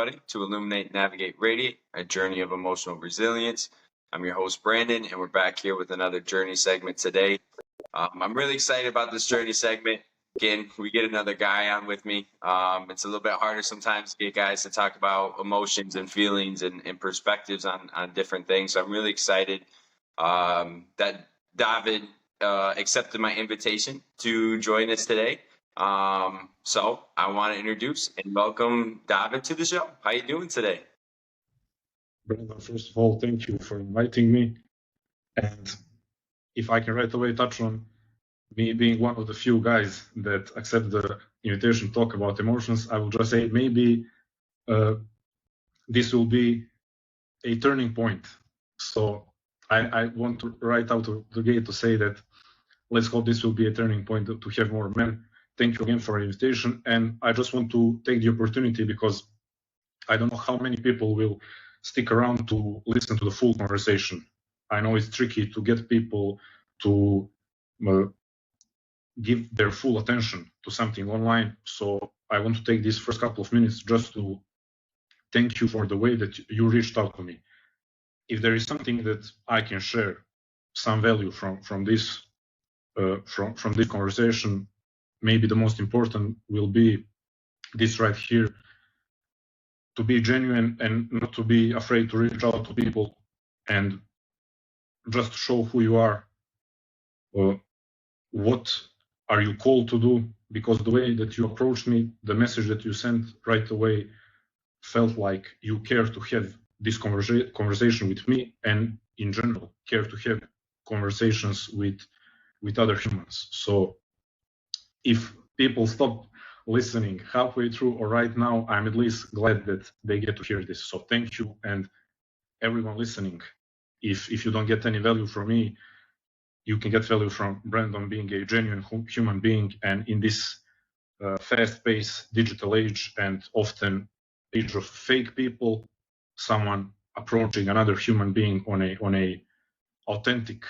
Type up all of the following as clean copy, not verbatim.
everybody, to Illuminate, Navigate, Radiate, a journey of emotional resilience. I'm your host, Brandon, and we're back here with another journey segment today. I'm really excited about this journey segment. Again, we get another guy on with me. It's a little bit harder sometimes to get guys to talk about emotions and feelings and perspectives on different things. So I'm really excited that David accepted my invitation to join us today. So I want to introduce and welcome David to the show. How you doing today? Brandon, first of all, thank you for inviting me. And if I can right away touch on me being one of the few guys that accept the invitation to talk about emotions, I will just say maybe this will be a turning point. So I want to right out of the gate to say that let's hope this will be a turning point to have more men. Thank you again for the invitation. And I just want to take the opportunity because I don't know how many people will stick around to listen to the full conversation. I know it's tricky to get people to give their full attention to something online. So I want to take these first couple of minutes just to thank you for the way that you reached out to me. If there is something that I can share, some value from this conversation, maybe the most important will be this right here: to be genuine and not to be afraid to reach out to people and just show who you are. What are you called to do? Because the way that you approached me, the message that you sent right away felt like you care to have this conversation with me, and in general care to have conversations with other humans. So if people stop listening halfway through or right now, I'm at least glad that they get to hear this. So thank you. And everyone listening, if you don't get any value from me, you can get value from Brandon being a genuine human being. And in this fast-paced digital age and often age of fake people, someone approaching another human being on a authentic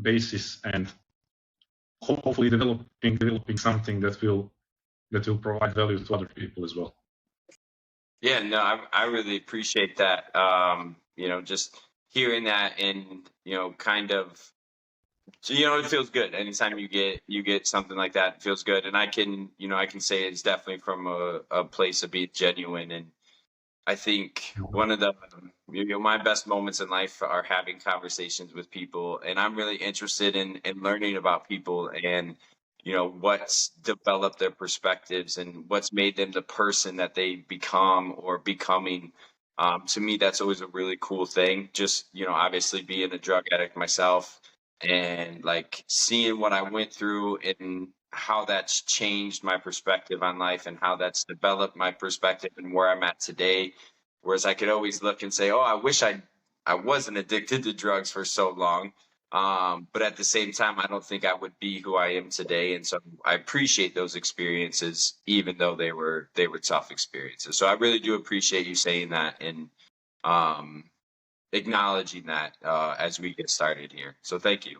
basis, and hopefully developing something that will provide value to other people as well. Yeah, no, I really appreciate that. Just hearing that, and kind of, so it feels good anytime you get something like that. It feels good, and I can say it's definitely from a place of being genuine. And I think one of the my best moments in life are having conversations with people, and I'm really interested in learning about people and what's developed their perspectives and what's made them the person that they become or becoming. To me, that's always a really cool thing. Just obviously being a drug addict myself, and like seeing what I went through and how that's changed my perspective on life and how that's developed my perspective and where I'm at today. Whereas I could always look and say, oh, I wish I wasn't addicted to drugs for so long. But at the same time, I don't think I would be who I am today. And so I appreciate those experiences, even though they were tough experiences. So I really do appreciate you saying that and acknowledging that as we get started here. So thank you.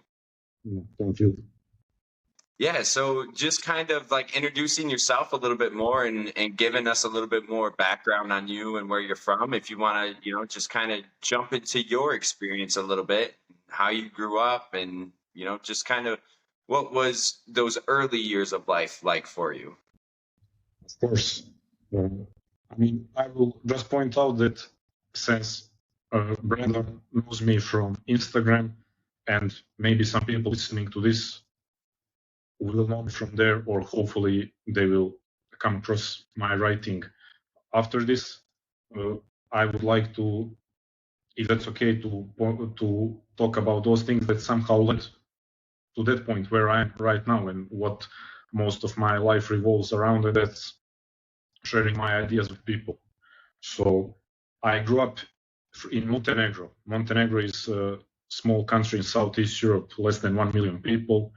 Thank you. Yeah, so just kind of like introducing yourself a little bit more and giving us a little bit more background on you and where you're from. If you want to, just kind of jump into your experience a little bit, how you grew up, and, just kind of what was those early years of life like for you? Of course. I will just point out that since Brandon knows me from Instagram, and maybe some people listening to this will know me from there, or hopefully they will come across my writing after this. I would like to, if that's okay, to talk about those things that somehow led to that point where I am right now and what most of my life revolves around, and that's sharing my ideas with people. So I grew up in Montenegro. Montenegro is a small country in Southeast Europe, less than 1 million people,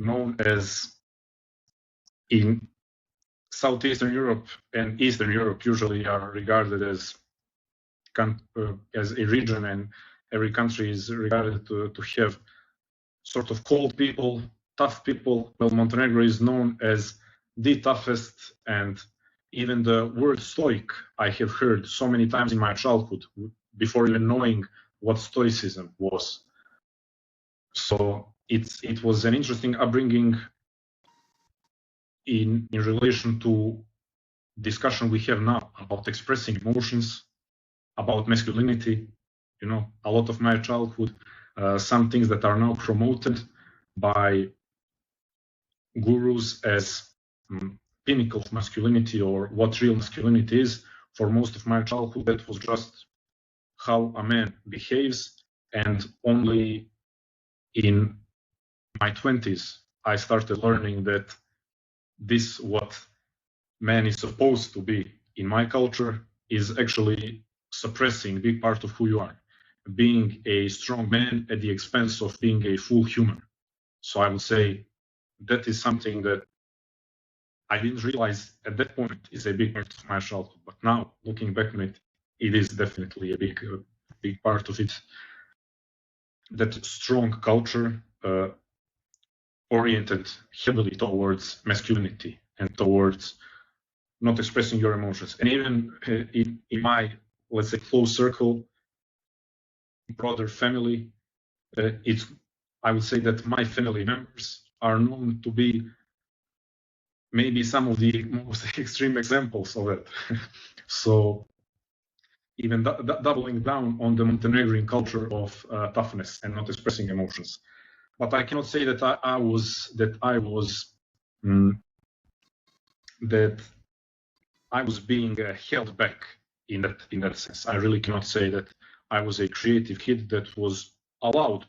known as, in Southeastern Europe and Eastern Europe, usually are regarded as a region, and every country is regarded to have sort of cold people, tough people. Well, Montenegro is known as the toughest and even the word stoic I have heard so many times in my childhood before even knowing what stoicism was. So it was an interesting upbringing in relation to discussion we have now about expressing emotions, about masculinity. A lot of my childhood, some things that are now promoted by gurus as pinnacle of masculinity or what real masculinity is. For most of my childhood, that was just how a man behaves, and only in my 20s I started learning that this what man is supposed to be in my culture is actually suppressing a big part of who you are, being a strong man at the expense of being a full human. So I would say that is something that I didn't realize at that point is a big part of my childhood, but now looking back on it, it is definitely a big part of it. That strong culture oriented heavily towards masculinity and towards not expressing your emotions. And even in my, let's say, close circle, broader family, I would say that my family members are known to be maybe some of the most extreme examples of it. So even doubling down on the Montenegrin culture of toughness and not expressing emotions. But I cannot say that I was being held back in that sense. I really cannot say that I was a creative kid that was allowed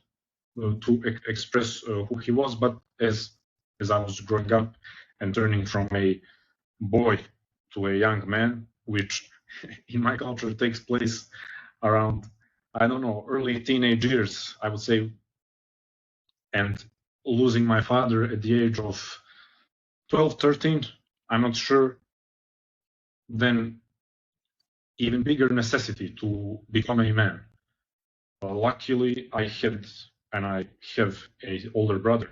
to express who he was. But as I was growing up and turning from a boy to a young man, which in my culture takes place around, I don't know, early teenage years, I would say, and losing my father at the age of 12, 13, I'm not sure, then even bigger necessity to become a man. Luckily, I had and I have an older brother.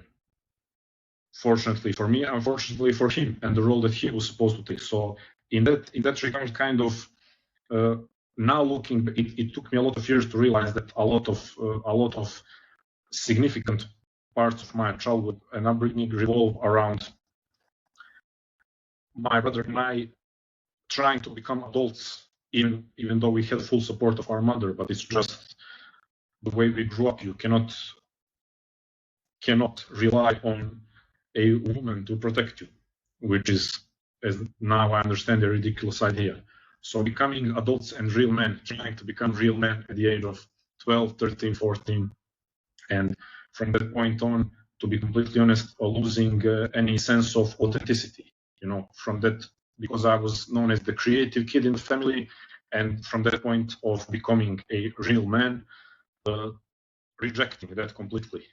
Fortunately for me, unfortunately for him, and the role that he was supposed to take. So in that regard, kind of now looking, it took me a lot of years to realize that a lot of significant parts of my childhood and upbringing revolve around my brother and I trying to become adults, even though we had full support of our mother. But it's just the way we grew up. You cannot rely on a woman to protect you, which is, as now I understand, a ridiculous idea. So becoming adults and real men, trying to become real men at the age of 12, 13, 14, and from that point on, to be completely honest, losing any sense of authenticity, from that, because I was known as the creative kid in the family, and from that point of becoming a real man, rejecting that completely.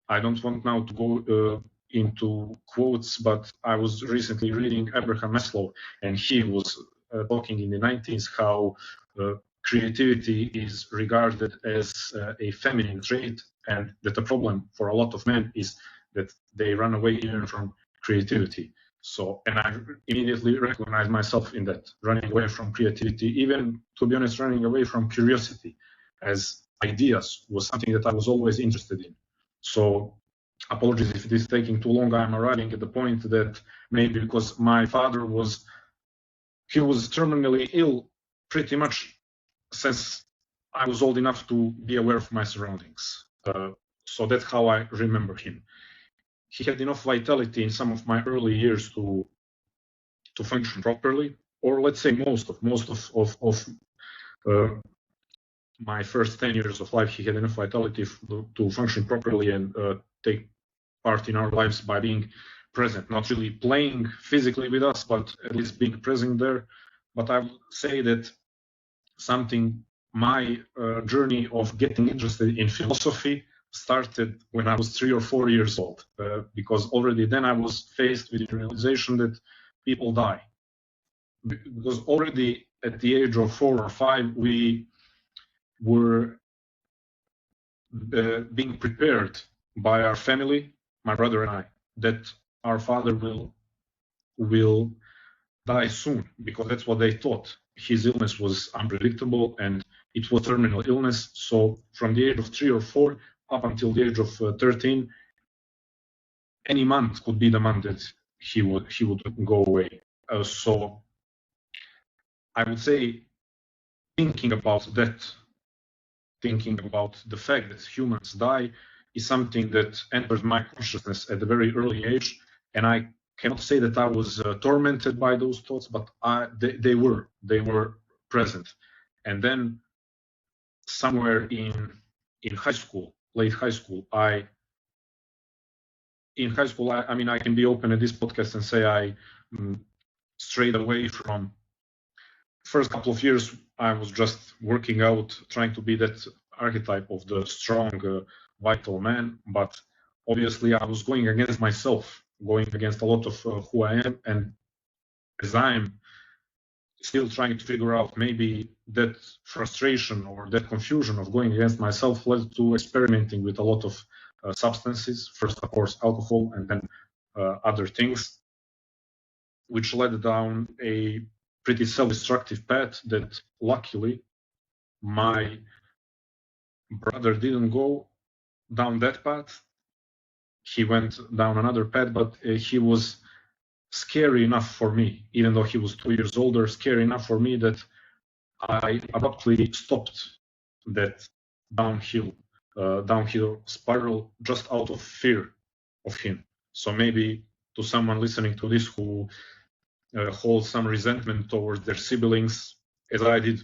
I don't want now to go into quotes, but I was recently reading Abraham Maslow, and he was talking in the 90s how creativity is regarded as a feminine trait, and that the problem for a lot of men is that they run away even from creativity. So, and I immediately recognize myself in that, running away from creativity, even, to be honest, running away from curiosity, as ideas was something that I was always interested in. So apologies if it is taking too long. I'm arriving at the point that maybe because my father was terminally ill pretty much since I was old enough to be aware of my surroundings. So that's how I remember him. He had enough vitality in some of my early years to function properly, or let's say most of my first 10 years of life, he had enough vitality to function properly and take part in our lives by being present, not really playing physically with us, but at least being present there. But I would say that my journey of getting interested in philosophy started when I was 3 or 4 years old, because already then I was faced with the realization that people die. Because already at the age of 4 or 5, we were being prepared by our family, my brother and I, that our father will die soon, because that's what they thought. His illness was unpredictable and it was terminal illness. So from the age of 3 or 4 up until the age of 13, any month could be the month that he would go away. So I would say thinking about that, thinking about the fact that humans die, is something that entered my consciousness at a very early age, and I cannot say that I was tormented by those thoughts, but they were present. And then somewhere in high school, late high school, I mean, I can be open at this podcast and say I strayed away from. First couple of years, I was just working out, trying to be that archetype of the strong, vital man. But obviously, I was going against myself, going against a lot of who I am. And as I'm still trying to figure out, maybe that frustration or that confusion of going against myself led to experimenting with a lot of substances. First, of course, alcohol, and then other things, which led down a pretty self-destructive path that luckily my brother didn't go down that path. He went down another path, but he was scary enough for me, even though he was 2 years older, scary enough for me that I abruptly stopped that downhill spiral just out of fear of him. So maybe to someone listening to this who hold some resentment towards their siblings, as I did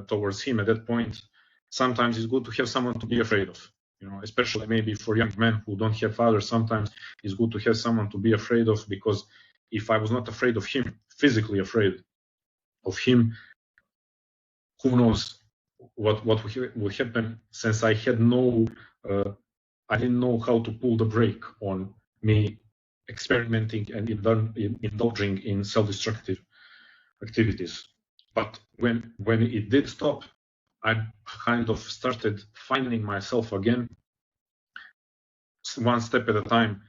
towards him at that point, sometimes it's good to have someone to be afraid of. Especially maybe for young men who don't have fathers, sometimes it's good to have someone to be afraid of, because if I was not afraid of him, physically afraid of him, who knows what would happen, since I didn't know how to pull the brake on me experimenting and indulging in self-destructive activities. But when it did stop, I kind of started finding myself again, one step at a time,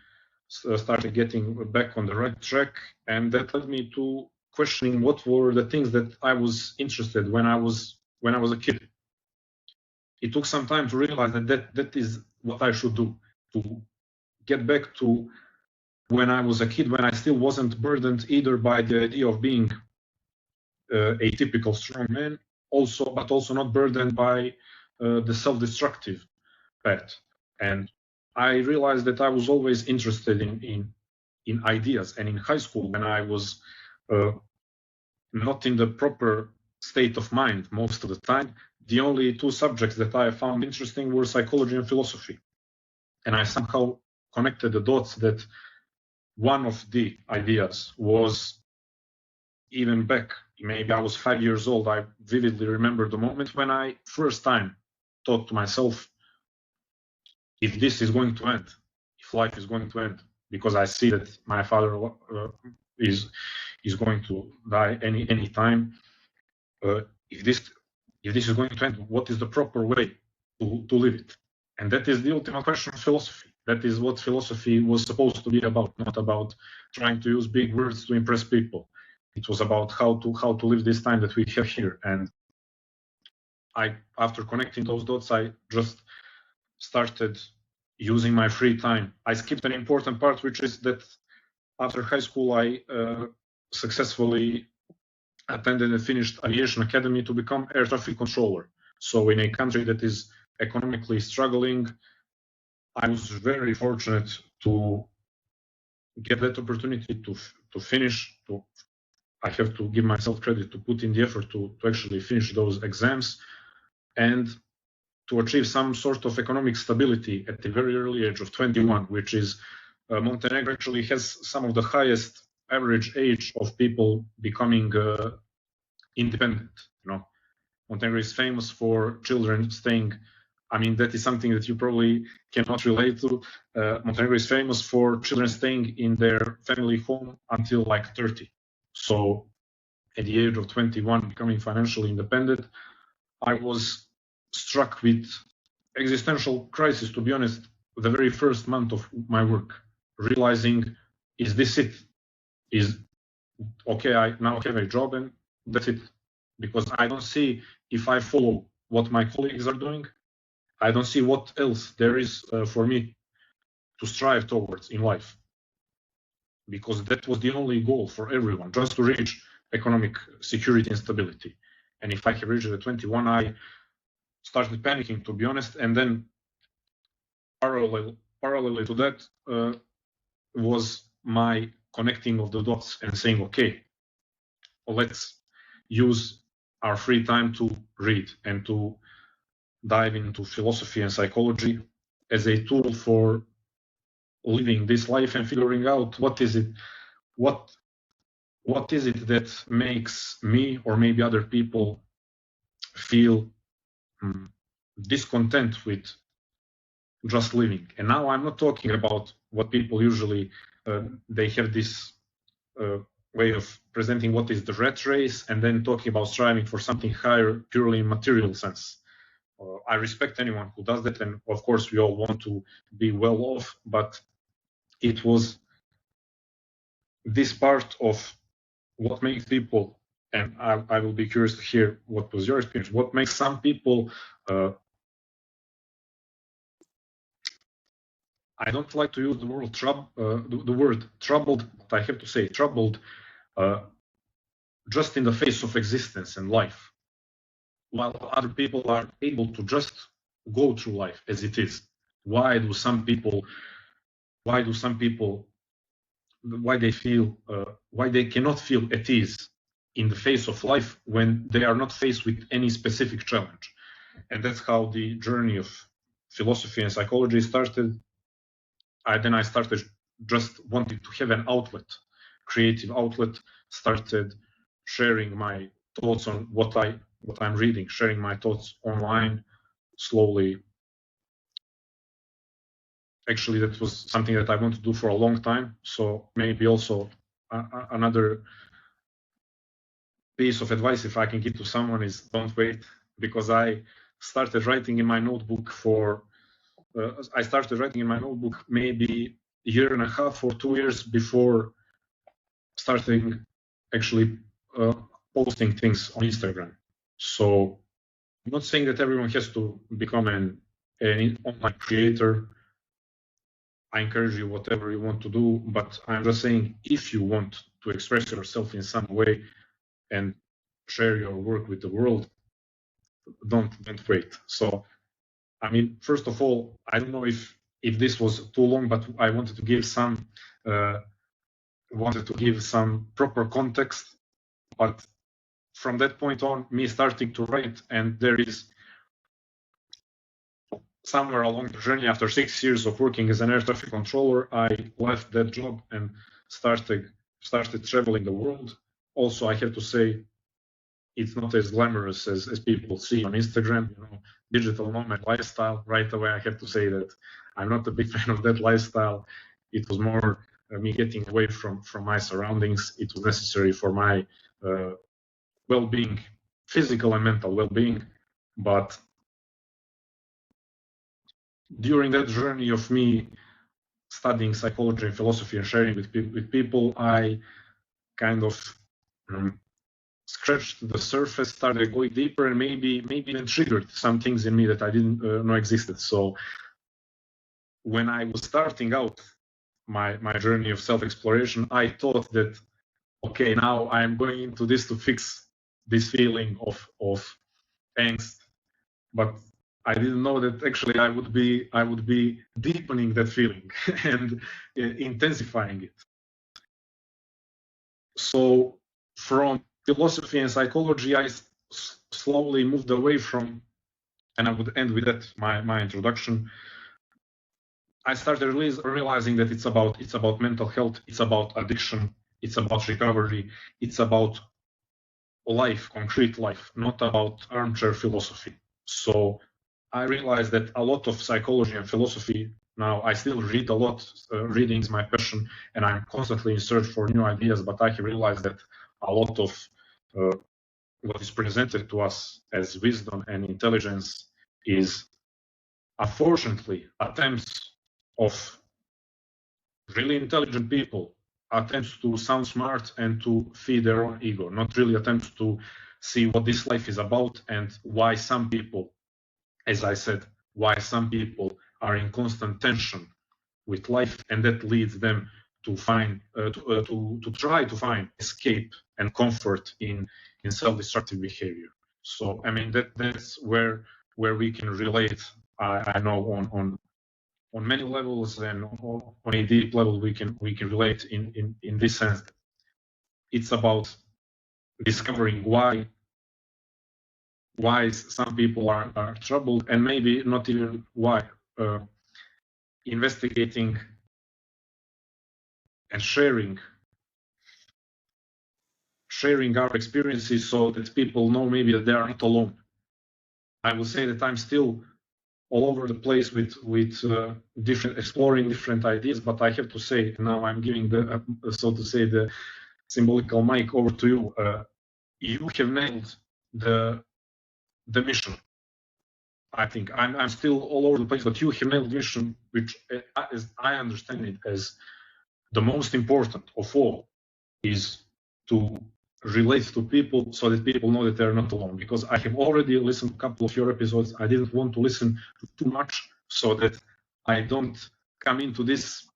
started getting back on the right track, and that led me to questioning what were the things that I was interested in when I was a kid. It took some time to realize that is what I should do, to get back to when I was a kid, when I still wasn't burdened either by the idea of being a typical strong man, but also not burdened by the self-destructive path. And I realized that I was always interested in ideas. And in high school, when I was not in the proper state of mind most of the time, the only two subjects that I found interesting were psychology and philosophy. And I somehow connected the dots that one of the ideas was, even back, maybe I was 5 years old, I vividly remember the moment when I first time thought to myself, if this is going to end, if life is going to end, because I see that my father is going to die any time. If this is going to end, what is the proper way to live it? And that is the ultimate question of philosophy. That is what philosophy was supposed to be about, not about trying to use big words to impress people. It was about how to live this time that we have here. And after connecting those dots, I just started using my free time. I skipped an important part, which is that after high school, I successfully attended and finished aviation academy to become air traffic controller. So in a country that is economically struggling, I was very fortunate to get that opportunity to finish. I have to give myself credit to put in the effort to actually finish those exams and to achieve some sort of economic stability at the very early age of 21, which is Montenegro actually has some of the highest average age of people becoming independent. Montenegro is famous for children staying. I mean, that is something that you probably cannot relate to. Montenegro is famous for children staying in their family home until like 30. So at the age of 21, becoming financially independent, I was struck with existential crisis, to be honest, the very first month of my work, realizing, is this it? okay, I now have a job and that's it. Because I don't see, if I follow what my colleagues are doing, I don't see what else there is for me to strive towards in life. Because that was the only goal for everyone, just to reach economic security and stability. And if I have reached at 21, I started panicking, to be honest. And then parallelly to that was my connecting of the dots and saying, okay, let's use our free time to read and to dive into philosophy and psychology as a tool for living this life and figuring out what is it that makes me or maybe other people feel discontent with just living. And now I'm not talking about what people usually they have this way of presenting what is the rat race and then talking about striving for something higher purely in material sense. I respect anyone who does that, and of course we all want to be well off, but it was this part of what makes people, and I will be curious to hear what was your experience, what makes some people, I don't like to use the word troubled, but I have to say troubled just in the face of existence and life, while other people are able to just go through life as it is. Why some people why they cannot feel at ease in the face of life when they are not faced with any specific challenge? And that's how the journey of philosophy and psychology started. I started just wanting to have an outlet, creative outlet, started sharing my thoughts on what I'm reading, sharing my thoughts online slowly. Actually, that was something that I wanted to do for a long time. So maybe also another piece of advice, if I can give to someone, is don't wait, because I started writing in my notebook maybe a year and a half or 2 years before starting actually posting things on Instagram. So I'm not saying that everyone has to become an online creator. I encourage you whatever you want to do, but I'm just saying if you want to express yourself in some way and share your work with the world, don't wait. So I mean, first of all, I don't know if this was too long, but I wanted to give some proper context. But from that point on, me starting to write, and there is somewhere along the journey, after 6 years of working as an air traffic controller, I left that job and started traveling the world. Also, I have to say, it's not as glamorous as people see on Instagram, digital nomad lifestyle. Right away, I have to say that I'm not a big fan of that lifestyle. It was more me getting away from my surroundings. It was necessary for my well-being, physical and mental well-being. But during that journey of me studying psychology and philosophy and sharing with people, I kind of scratched the surface, started going deeper, and maybe even triggered some things in me that I didn't know existed. So when I was starting out my journey of self-exploration, I thought that, okay, now I'm going into this to fix this feeling of angst, but I didn't know that actually I would be deepening that feeling and intensifying it. So from philosophy and psychology, I slowly moved away from, and I would end with that my introduction. I started realizing that it's about mental health, it's about addiction, it's about recovery, it's about life, concrete life, not about armchair philosophy. So I realized that a lot of psychology and philosophy, now I still read a lot, reading is my passion, and I'm constantly in search for new ideas, but I have realized that a lot of what is presented to us as wisdom and intelligence is unfortunately attempts of really intelligent people attempts to sound smart and to feed their own ego, not really attempts to see what this life is about and why some people, as I said, why some people are in constant tension with life, and that leads them to find to try to find escape and comfort in self-destructive behavior. So I mean that's where we can relate. I know on many levels, and on a deep level we can relate in this sense. It's about discovering why some people are troubled, and maybe not even why. Investigating and sharing our experiences so that people know maybe that they are not alone. I will say that I'm still all over the place with different, exploring different ideas, but I have to say now I'm giving the so to say the symbolical mic over to you. You have nailed the mission. I think I'm still all over the place, but you have nailed the mission, which as I understand it as the most important of all is to relate to people so that people know that they're not alone. Because I have already listened to a couple of your episodes. I didn't want to listen too much so that I don't come into this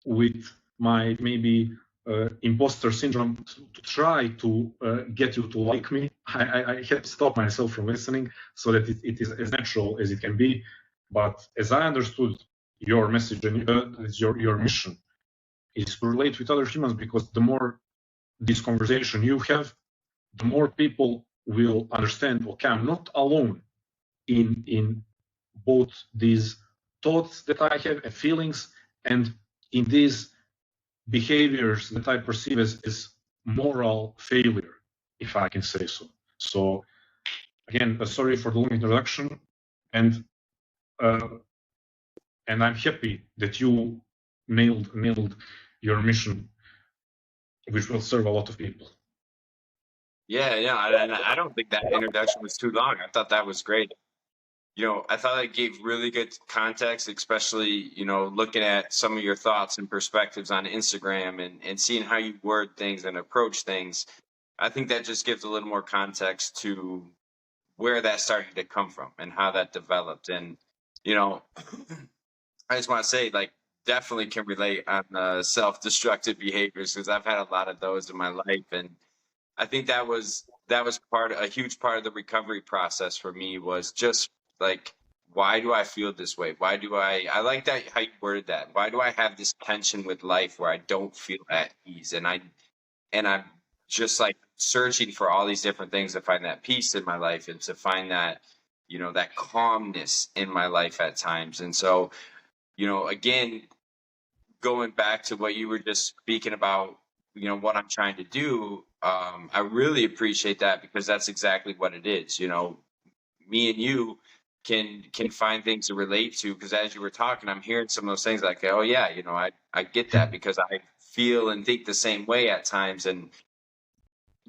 with my maybe imposter syndrome to try to get you to like me. I have to stop myself from listening so that it is as natural as it can be. But as I understood your message and your mission is to relate with other humans, because the more this conversation you have, the more people will understand, okay, I'm not alone in both these thoughts that I have and feelings, and in these behaviors that I perceive as moral failure, if I can say so. So again, sorry for the long introduction, and I'm happy that you nailed your mission, which will serve a lot of people. Yeah, I don't think that introduction was too long. I thought that was great. I thought it gave really good context, especially, looking at some of your thoughts and perspectives on Instagram and seeing how you word things and approach things. I think that just gives a little more context to where that started to come from and how that developed. And, I just want to say, like, definitely can relate on self-destructive behaviors, because I've had a lot of those in my life. And I think that was a huge part of the recovery process for me, was just like, why do I feel this way? Why do I like that how you worded that? Why do I have this tension with life where I don't feel at ease? And I'm just like searching for all these different things to find that peace in my life and to find that, that calmness in my life at times. And so, again, going back to what you were just speaking about, what I'm trying to do, I really appreciate that, because that's exactly what it is. Me and you can find things to relate to, because as you were talking, I'm hearing some of those things like, oh yeah, I get that, because I feel and think the same way at times. And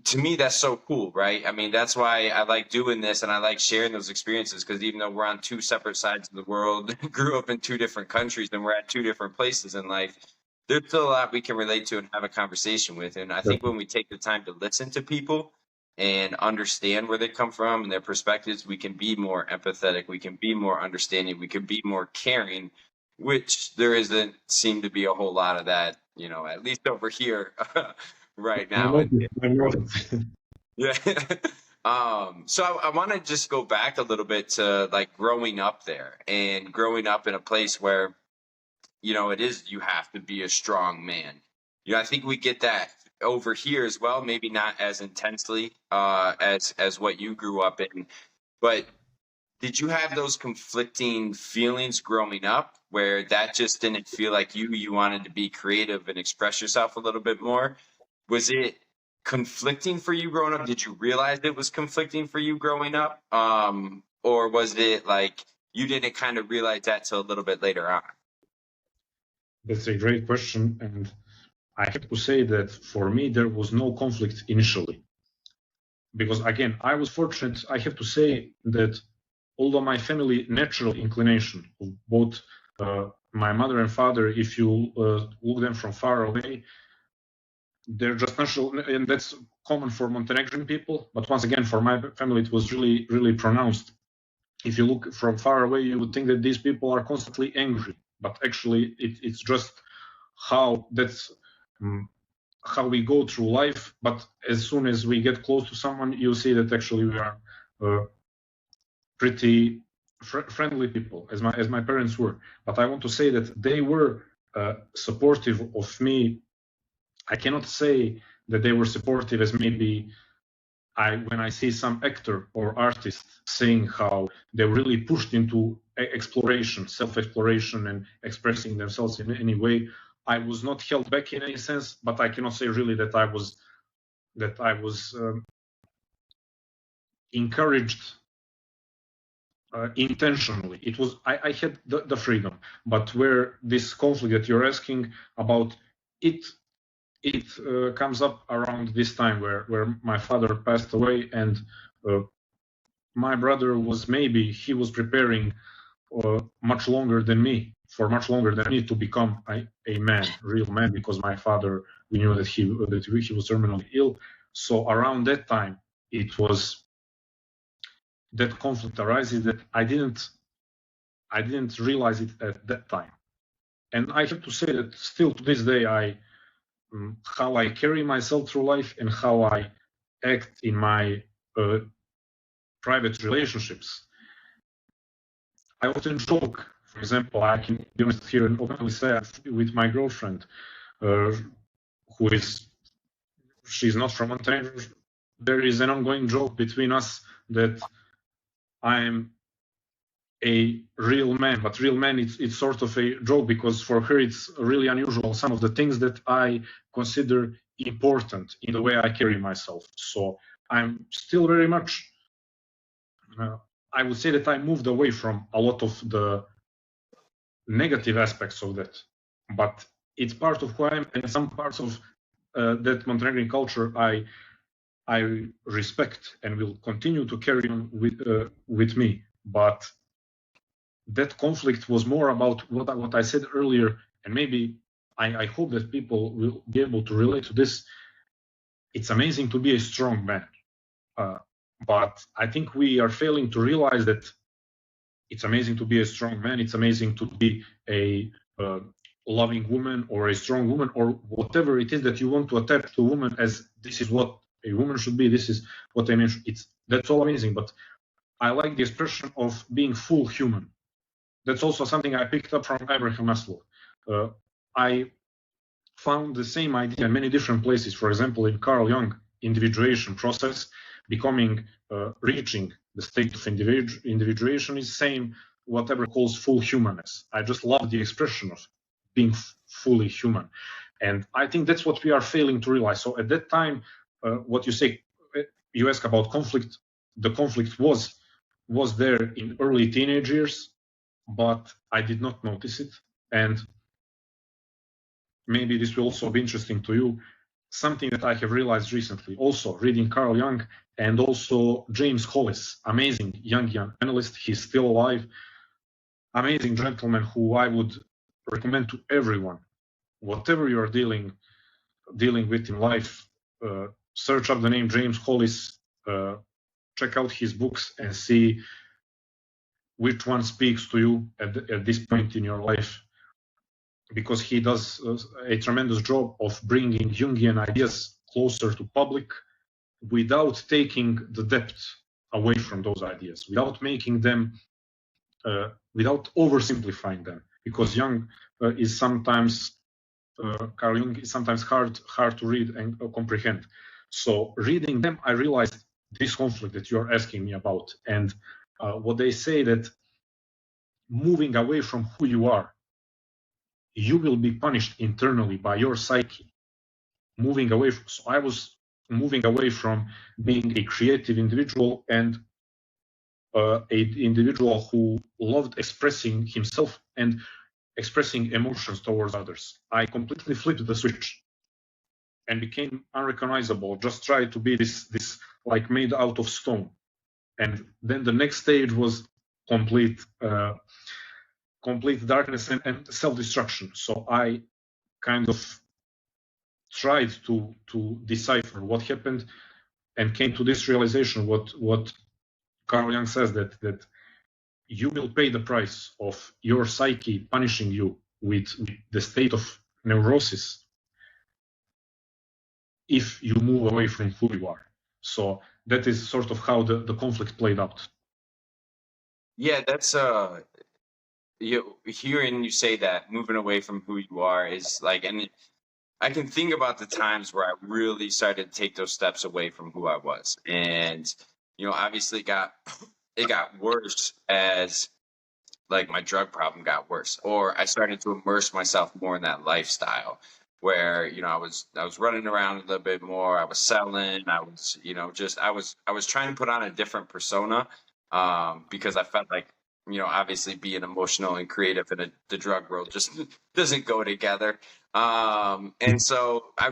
to me, that's so cool, right? I mean, that's why I like doing this, and I like sharing those experiences, because even though we're on two separate sides of the world, grew up in two different countries, and we're at two different places in life, there's still a lot we can relate to and have a conversation with. And I think when we take the time to listen to people and understand where they come from and their perspectives, we can be more empathetic, we can be more understanding, we can be more caring, which there isn't seem to be a whole lot of that, at least over here right now. Yeah. So I want to just go back a little bit to like growing up there, and growing up in a place where, it is, you have to be a strong man. I think we get that over here as well, maybe not as intensely as what you grew up in. But did you have those conflicting feelings growing up, where that just didn't feel like you wanted to be creative and express yourself a little bit more? Was it conflicting for you growing up? Did you realize it was conflicting for you growing up? Or was it like you didn't kind of realize that till a little bit later on? That's a great question, and I have to say that for me there was no conflict initially, because again I was fortunate. I have to say that although my family natural inclination of both my mother and father, if you look them from far away, they're just natural, and that's common for Montenegrin people. But once again, for my family, it was really, really pronounced. If you look from far away, you would think that these people are constantly angry, but actually, it's just how that's how we go through life. But as soon as we get close to someone, you see that actually we are pretty friendly people, as my parents were. But I want to say that they were supportive of me. I cannot say that they were supportive as maybe when I see some actor or artist saying how they really pushed into exploration, self-exploration, and expressing themselves in any way. I was not held back in any sense, but I cannot say really that I was encouraged intentionally. It was I had the freedom, but where this conflict that you're asking about, it comes up around this time where my father passed away, and my brother was preparing much longer than me to become a man, real man, because my father, we knew that he was terminally ill. So around that time, it was that conflict arises that I didn't realize it at that time. And I have to say that still to this day, how I carry myself through life and how I act in my private relationships. I often joke, for example, I can be honest here and openly say with my girlfriend, she's not from Montenegro, there is an ongoing joke between us that I'm a real man, but real man, it's sort of a joke because for her it's really unusual, some of the things that I consider important in the way I carry myself. So I'm still very much, I would say that I moved away from a lot of the negative aspects of that, but it's part of who I am, and some parts of that Montenegrin culture I respect and will continue to carry on with me. But that conflict was more about what I said earlier, and maybe I hope that people will be able to relate to this. It's amazing to be a strong man, but I think we are failing to realize that it's amazing to be a strong man. It's amazing to be a loving woman or a strong woman or whatever it is that you want to attach to a woman as this is what a woman should be. This is what I mean. That's all amazing, but I like the expression of being full human. That's also something I picked up from Abraham Maslow. I found the same idea in many different places. For example, in Carl Jung, individuation process, reaching the state of individuation is same whatever calls full humanness. I just love the expression of being fully human. And I think that's what we are failing to realize. So at that time, what you say, you ask about conflict, the conflict was there in early teenage years, but I did not notice it. And maybe this will also be interesting to you. Something that I have realized recently, also reading Carl Jung and also James Hollis, amazing Jungian analyst. He's still alive. Amazing gentleman who I would recommend to everyone. Whatever you are dealing with in life, search up the name James Hollis, check out his books and see which one speaks to you at this point in your life, because he does a tremendous job of bringing Jungian ideas closer to public without taking the depth away from those ideas, without making them, without oversimplifying them, because Carl Jung is sometimes hard to read and comprehend. So reading them, I realized this conflict that you're asking me about, and what they say that moving away from who you are, you will be punished internally by your psyche. So I was moving away from being a creative individual and an individual who loved expressing himself and expressing emotions towards others. I completely flipped the switch and became unrecognizable. Just tried to be this like made out of stone. And then the next stage was complete complete darkness and self-destruction. So I kind of tried to decipher what happened and came to this realization, what Carl Jung says, that you will pay the price of your psyche punishing you with the state of neurosis if you move away from who you are. So that is sort of how the conflict played out. Yeah, that's hearing you say that moving away from who you are is like, and I can think about the times where I really started to take those steps away from who I was, and obviously it got worse as like my drug problem got worse, or I started to immerse myself more in that lifestyle where I was running around a little bit more. I was selling. I was I was trying to put on a different persona, because I felt like obviously being emotional and creative in the drug world just doesn't go together. And so I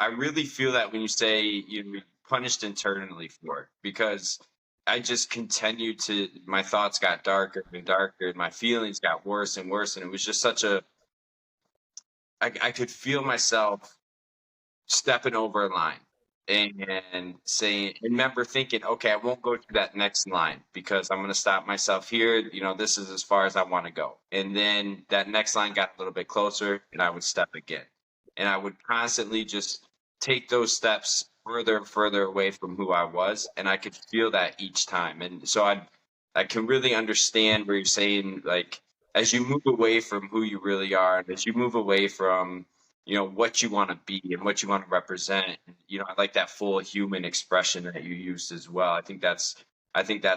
I really feel that when you say you're punished internally for it, because I just continued to, my thoughts got darker and darker, and my feelings got worse and worse, and it was just such I could feel myself stepping over a line and saying, and remember thinking, okay, I won't go to that next line because I'm going to stop myself here. This is as far as I want to go. And then that next line got a little bit closer and I would step again. And I would constantly just take those steps further and further away from who I was. And I could feel that each time. And so I can really understand where you're saying, like, as you move away from who you really are, and as you move away from what you want to be and what you want to represent. I like that full human expression that you used as well. I think that's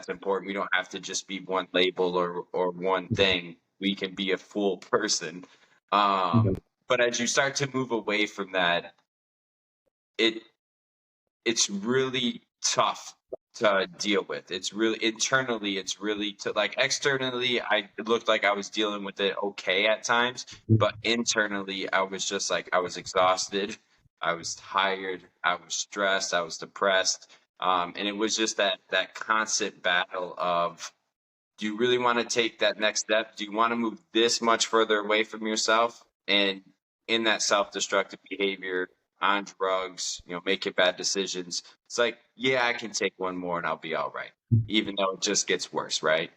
important. We don't have to just be one label or one thing. We can be a full person. But as you start to move away from that, it's really tough to deal with. It's really internally, it's really like externally, it looked like I was dealing with it okay at times, but internally I was just like, I was exhausted, I was tired, I was stressed, I was depressed. And it was just that constant battle of, do you really want to take that next step? Do you want to move this much further away from yourself? And in that self-destructive behavior, on drugs, making bad decisions, it's like, yeah, I can take one more and I'll be all right, even though it just gets worse, right?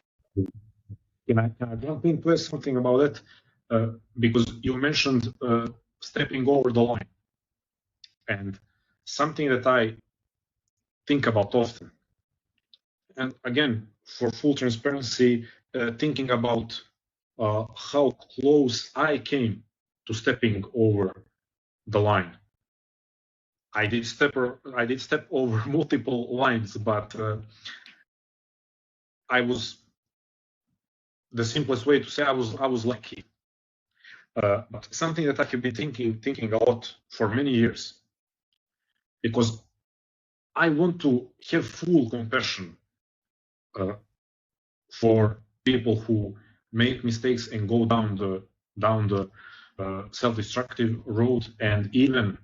Can I jump into something about that? Because you mentioned stepping over the line, and something that I think about often. And again, for full transparency, thinking about how close I came to stepping over the line. I did step over multiple lines, but the simplest way to say I was lucky. But something that I have been thinking a lot for many years, because I want to have full compassion for people who make mistakes and go down the self-destructive road, and even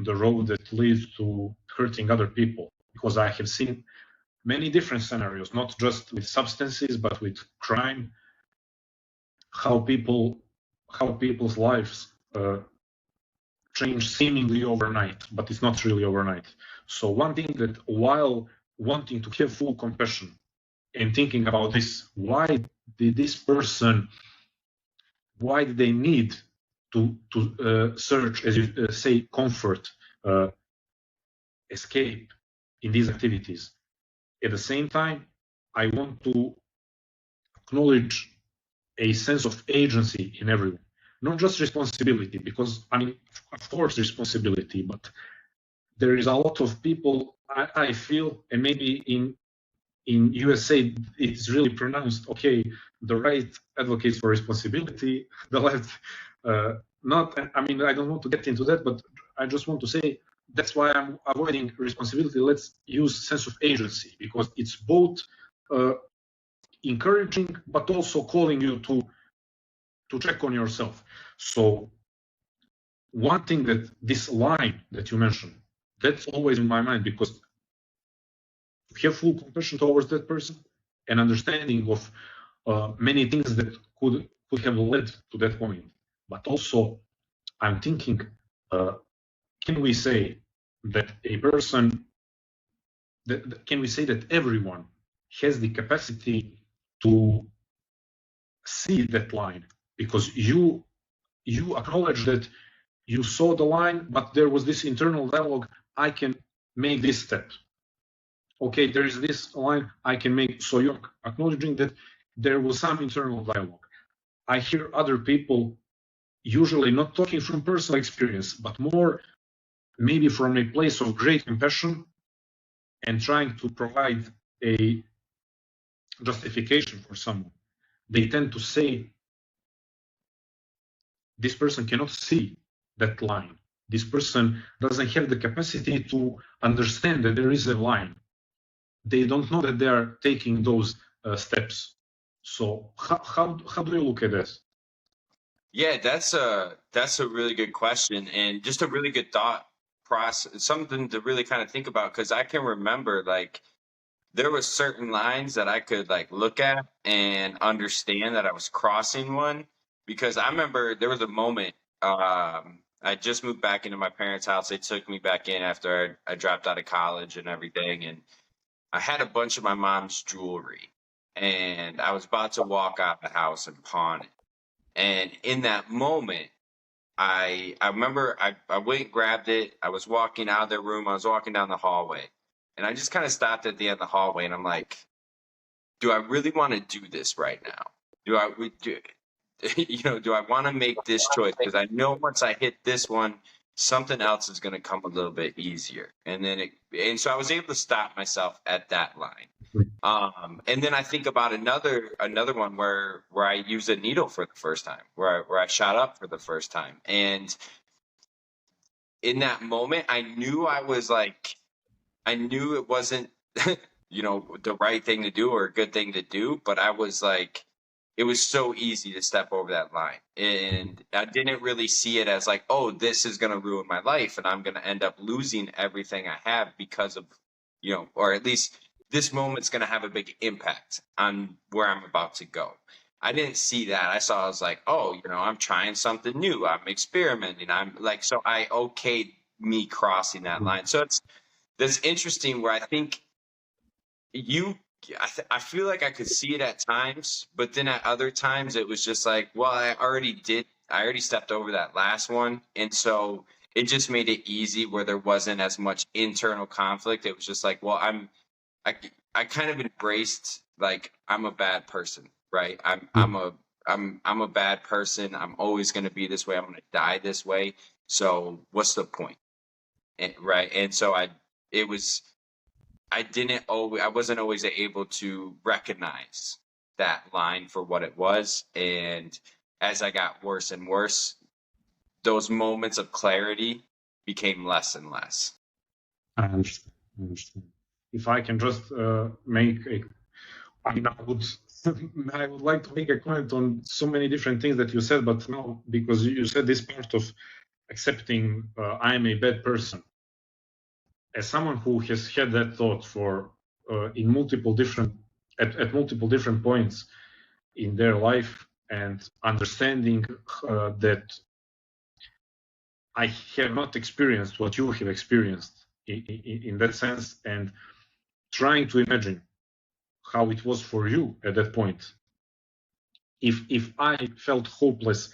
the road that leads to hurting other people, because I have seen many different scenarios, not just with substances, but with crime, how people's lives change seemingly overnight, but it's not really overnight. So one thing that, while wanting to have full compassion and thinking about this, why did they need to search, as you say, comfort, escape in these activities? At the same time, I want to acknowledge a sense of agency in everyone, not just responsibility, because of course responsibility, but there is a lot of people, I feel, and maybe in USA it's really pronounced, okay, the right advocates for responsibility, the left not. I don't want to get into that, but I just want to say that's why I'm avoiding responsibility. Let's use sense of agency, because it's both encouraging but also calling you to check on yourself. So one thing, that this line that you mentioned, that's always in my mind, because to have full compassion towards that person and understanding of many things that could have led to that point. But also, I'm thinking, can we say that a person, can we say that everyone has the capacity to see that line? Because you acknowledge that you saw the line, but there was this internal dialogue. I can make this step. Okay, there is this line I can make. So you're acknowledging that there was some internal dialogue. I hear other people usually not talking from personal experience, but more maybe from a place of great compassion and trying to provide a justification for someone. They tend to say, this person cannot see that line. This person doesn't have the capacity to understand that there is a line. They don't know that they are taking those steps. So how do you look at this? Yeah, that's a really good question and just a really good thought process, something to really kind of think about because I can remember like there was certain lines that I could like look at and understand that I was crossing one because I remember there was a moment I just moved back into my parents' house. They took me back in after I dropped out of college and everything, and I had a bunch of my mom's jewelry, and I was about to walk out the house and pawn it. And in that moment, I remember I went and grabbed it. I was walking out of their room. I was walking down the hallway, and I just kind of stopped at the end of the hallway, and I'm like, do I really want to do this right now? Do I do, do I want to make this choice? Because I know once I hit this one, something else is going to come a little bit easier. And so I was able to stop myself at that line. And then I think about another one where I use a needle for the first time, where I shot up for the first time. And in that moment, I knew it wasn't, the right thing to do or a good thing to do, but I was like, it was so easy to step over that line. And I didn't really see it as like, oh, this is going to ruin my life and I'm going to end up losing everything I have because of, or at least this moment's going to have a big impact on where I'm about to go. I didn't see that. I was like, oh, I'm trying something new. I'm experimenting. I'm like, so I okayed me crossing that line. So that's interesting where I think I feel like I could see it at times, but then at other times it was just like, well, I already stepped over that last one. And so it just made it easy where there wasn't as much internal conflict. It was just like, well, I kind of embraced like, I'm a bad person, right? I'm a bad person. I'm always going to be this way. I'm going to die this way. So what's the point? Right. And so I wasn't always able to recognize that line for what it was. And as I got worse and worse, those moments of clarity became less and less. I understand. If I can just make I would like to make a comment on so many different things that you said, but now because you said this part of accepting I am a bad person. As someone who has had that thought for in multiple different at multiple different points in their life and understanding that I have not experienced what you have experienced in that sense, and trying to imagine how it was for you at that point. If I felt hopeless,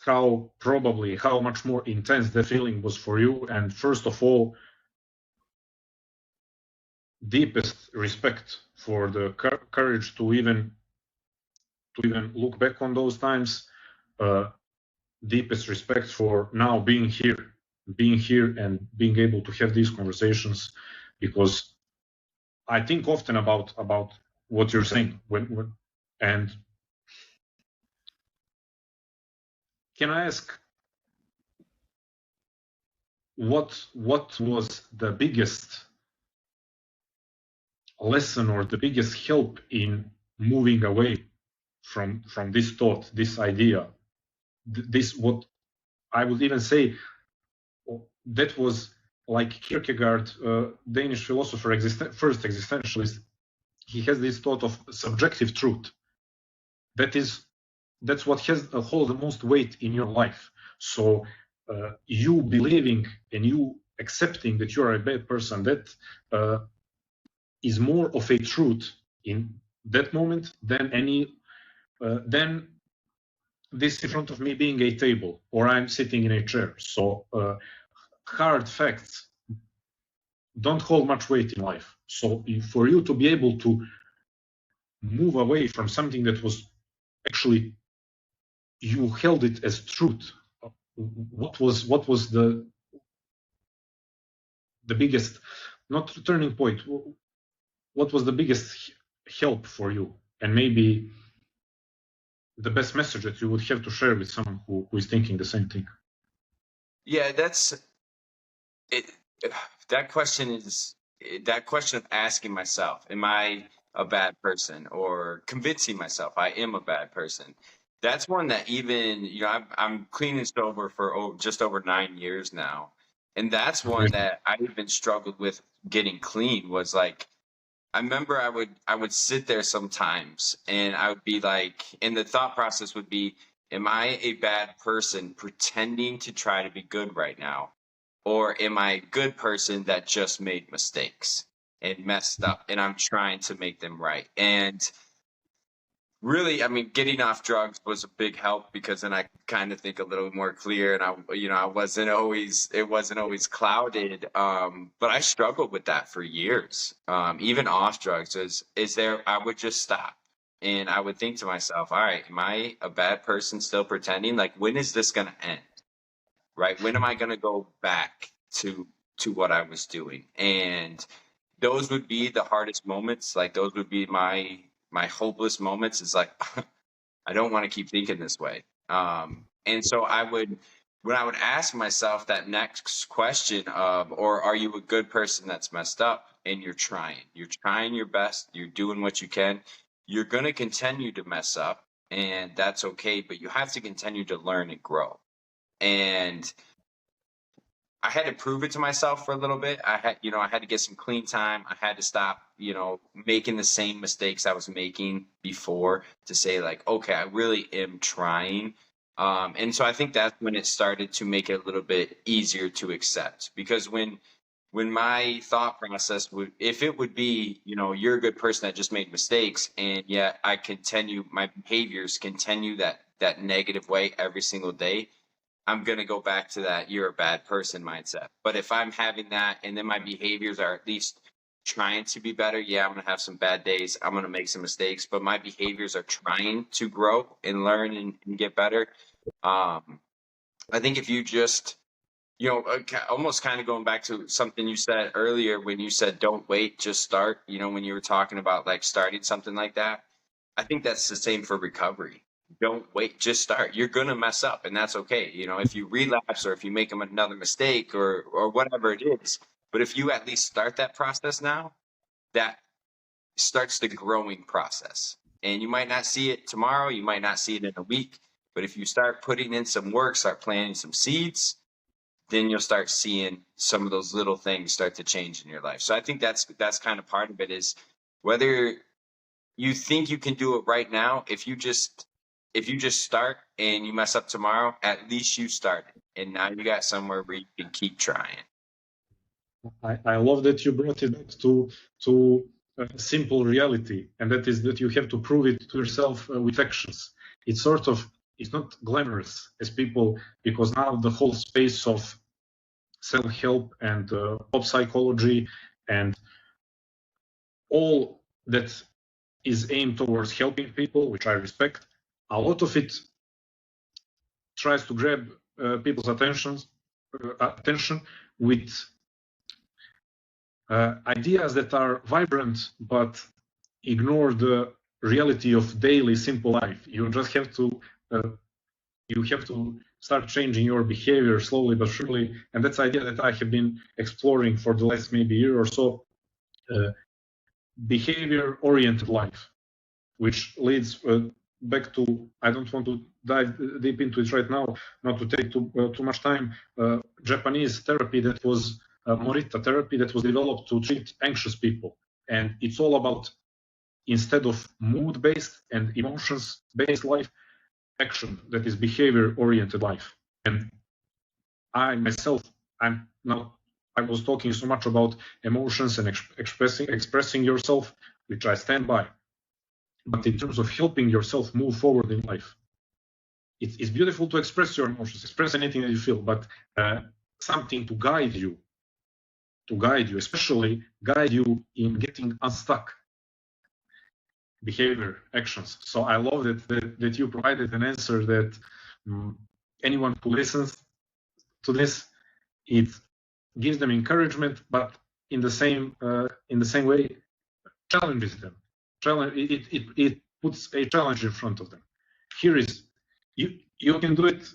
how much more intense the feeling was for you. And first of all, deepest respect for the courage to even look back on those times. Deepest respect for now being here and being able to have these conversations, because I think often about what you're saying and can I ask what was the biggest lesson or the biggest help in moving away from this thought, this idea, this, what I would even say that was like Kierkegaard, Danish philosopher, first existentialist. he has this thought of subjective truth. That's what has hold the most weight in your life. So you believing and you accepting that you are a bad person, that is more of a truth in that moment than than this in front of me being a table or I'm sitting in a chair. So hard facts don't hold much weight in life. So for you to be able to move away from something that was actually you held it as truth, what was the biggest, not turning point, what was the biggest help for you, and maybe the best message that you would have to share with someone who is thinking the same thing? Yeah, that's it. That question is that question of asking myself, am I a bad person, or convincing myself I am a bad person? That's one that even, I'm clean and sober for just over 9 years now. And that's one that I even struggled with getting clean. Was like, I remember I would sit there sometimes and I would be like, and the thought process would be, am I a bad person pretending to try to be good right now? Or am I a good person that just made mistakes and messed up and I'm trying to make them right? And really, I mean, getting off drugs was a big help, because then I kind of think a little more clear, and it wasn't always clouded. But I struggled with that for years. Even off drugs, I would just stop and I would think to myself, all right, am I a bad person still pretending? Like, when is this going to end? Right? When am I going to go back to what I was doing? And those would be the hardest moments. Like, those would be my hopeless moments. Is like, I don't want to keep thinking this way. And so when I would ask myself that next question of, or are you a good person that's messed up? And you're trying your best, you're doing what you can, you're going to continue to mess up, and that's okay, but you have to continue to learn and grow. And I had to prove it to myself for a little bit. I had to get some clean time. I had to stop, making the same mistakes I was making before, to say like, okay, I really am trying. And so I think that's when it started to make it a little bit easier to accept, because when my thought process if it would be, you're a good person that just made mistakes, and yet my behaviors continue that negative way every single day, I'm going to go back to that you're a bad person mindset. But if I'm having that and then my behaviors are at least trying to be better, yeah, I'm going to have some bad days. I'm going to make some mistakes, but my behaviors are trying to grow and learn and get better. I think if you just, almost kind of going back to something you said earlier when you said, don't wait, just start, when you were talking about like starting something like that, I think that's the same for recovery. Don't wait, just start. You're going to mess up, and that's okay. If you relapse, or if you make another mistake, or whatever it is, but if you at least start that process now, that starts the growing process. And you might not see it tomorrow, you might not see it in a week, but if you start putting in some work, start planting some seeds, then you'll start seeing some of those little things start to change in your life. So I think that's kind of part of it, is whether you think you can do it right now, if you just start and you mess up tomorrow, at least you started, and now you got somewhere where you can keep trying. I love that you brought it back to simple reality, and that is that you have to prove it to yourself with actions. It's not glamorous as people, because now the whole space of self-help and pop psychology and all that is aimed towards helping people, which I respect, a lot of it tries to grab people's attention with ideas that are vibrant but ignore the reality of daily simple life. You just have to start changing your behavior slowly but surely, and that's the idea that I have been exploring for the last maybe year or so. Behavior-oriented life, which leads back to, I don't want to dive deep into it right now, not to take too much time, Japanese therapy that was Morita therapy that was developed to treat anxious people. And it's all about instead of mood-based and emotions-based life, action, that is behavior-oriented life. And I myself, I was talking so much about emotions and expressing yourself, which I stand by. But in terms of helping yourself move forward in life, it's beautiful to express your emotions, express anything that you feel, but something to guide you, especially guide you in getting unstuck. Behavior, actions. So I love that you provided an answer that anyone who listens to this, it gives them encouragement, but in the same way, challenges them. It puts a challenge in front of them. Here is you can do it.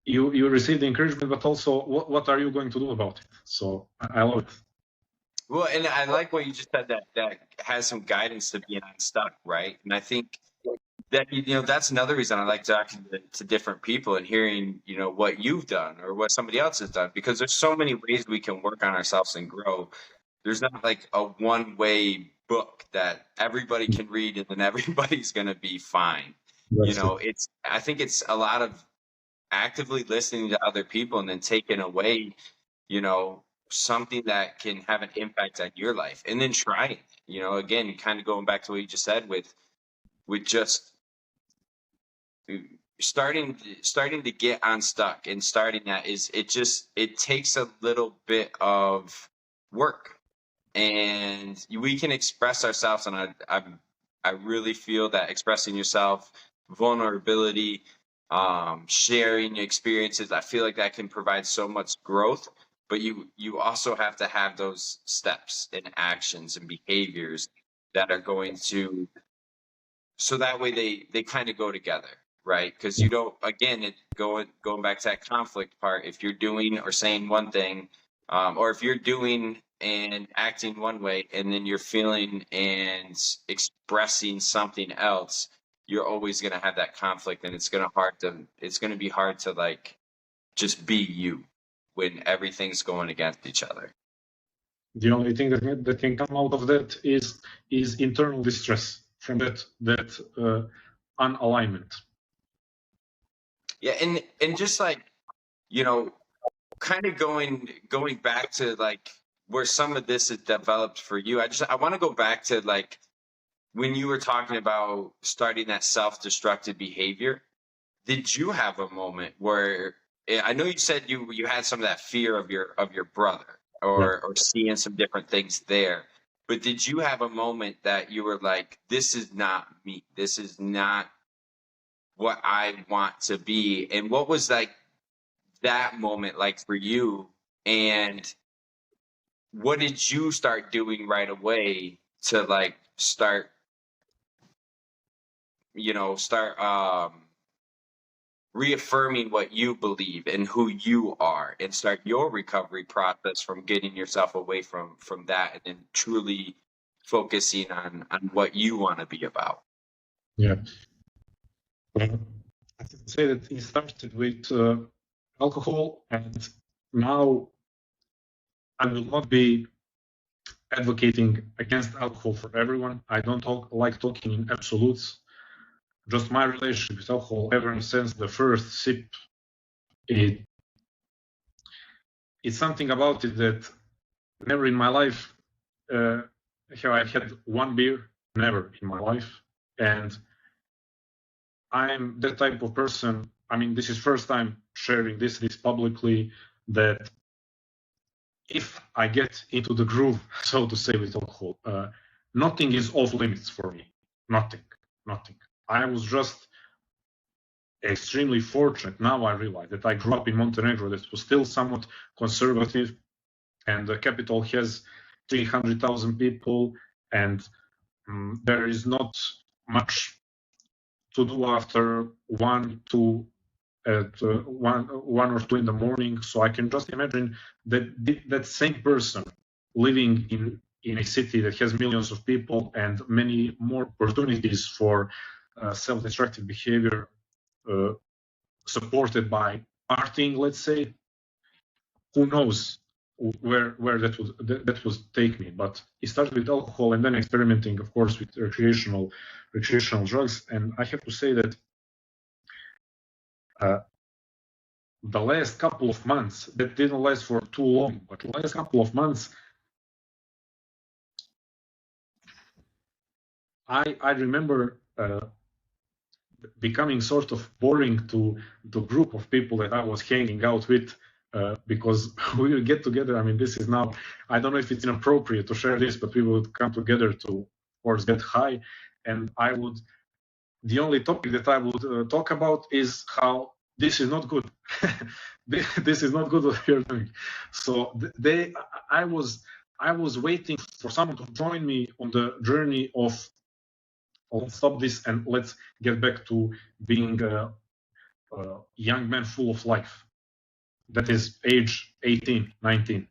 You receive the encouragement, but also what are you going to do about it? So I love it. Well, and I like what you just said, that has some guidance to being unstuck, right? And I think that, that's another reason I like talking to different people and hearing, what you've done or what somebody else has done, because there's so many ways we can work on ourselves and grow. There's not like a one-way book that everybody can read and then everybody's going to be fine. I think it's a lot of actively listening to other people and then taking away, something that can have an impact on your life, and then trying, again, kind of going back to what you just said with just starting to get unstuck, and starting that it takes a little bit of work, and we can express ourselves. And I really feel that expressing yourself, vulnerability, sharing experiences, I feel like that can provide so much growth. But you also have to have those steps and actions and behaviors that are going to, so that way they kind of go together, right? Because you don't, again, going back to that conflict part, if you're doing or saying one thing, or if you're doing and acting one way and then you're feeling and expressing something else, you're always going to have that conflict, and it's going to be hard to like just be you when everything's going against each other. The only thing that can come out of that is internal distress from that unalignment. Yeah, and just like, kind of going back to like where some of this is developed for you. I want to go back to like when you were talking about starting that self-destructive behavior. Did you have a moment where, I know you said you had some of that fear of your brother, or seeing some different things there, but did you have a moment that you were like, this is not me, this is not what I want to be? And what was like that moment like for you, and what did you start doing right away to like start reaffirming what you believe and who you are, and start your recovery process from getting yourself away from that, and then truly focusing on what you want to be about? Yeah. I can say that it started with alcohol, and now I will not be advocating against alcohol for everyone. I don't like talking in absolutes. Just my relationship with alcohol, ever since the first sip, it's something about it that never in my life have I had one beer, never in my life. And I'm that type of person. I mean, this is first time sharing this publicly, that if I get into the groove, so to say, with alcohol, nothing is off limits for me. Nothing. I was just extremely fortunate. Now I realize that I grew up in Montenegro, that was still somewhat conservative, and the capital has 300,000 people, and there is not much to do after 1 or 2 in the morning. So I can just imagine that same person living in a city that has millions of people and many more opportunities for self-destructive behavior, supported by partying, let's say. Who knows where that would take me. But it started with alcohol and then experimenting, of course, with recreational drugs. And I have to say that the last couple of months, that didn't last for too long, but the last couple of months, I remember becoming sort of boring to the group of people that I was hanging out with, because we would get together. I mean, this is now, I don't know if it's inappropriate to share this, but we would come together to, of course, get high. And the only topic that I would talk about is how this is not good. This is not good what you're doing. So I was waiting for someone to join me on the journey of let's stop this and let's get back to being a young man full of life. That is age 18, 19.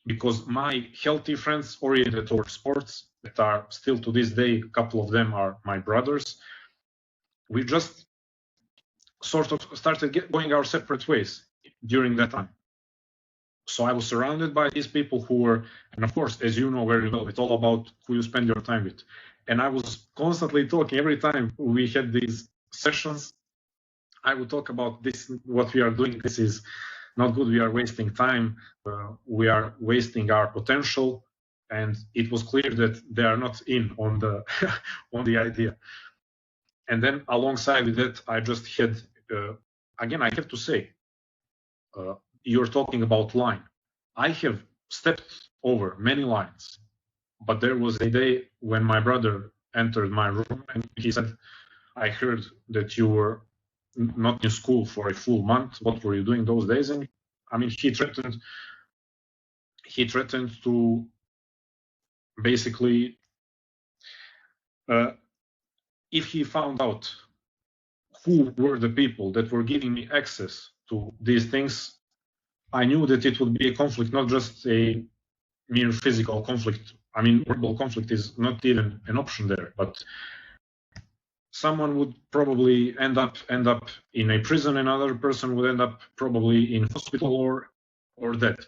Because my healthy friends oriented towards sports that are still to this day, a couple of them are my brothers, we just sort of started going our separate ways during that time. So I was surrounded by these people who were, and of course, as you know very well, it's all about who you spend your time with. And I was constantly talking every time we had these sessions. I would talk about this, what we are doing. This is not good. We are wasting time. We are wasting our potential. And it was clear that they are not in on the on the idea. And then alongside with that, I just had, again, I have to say, you're talking about line. I have stepped over many lines, but there was a day when my brother entered my room and he said, I heard that you were not in school for a full month. What were you doing those days? And I mean, he threatened to basically, if he found out who were the people that were giving me access to these things, I knew that it would be a conflict, not just a mere physical conflict. I mean, verbal conflict is not even an option there, but someone would probably end up in a prison, another person would end up probably in hospital or dead.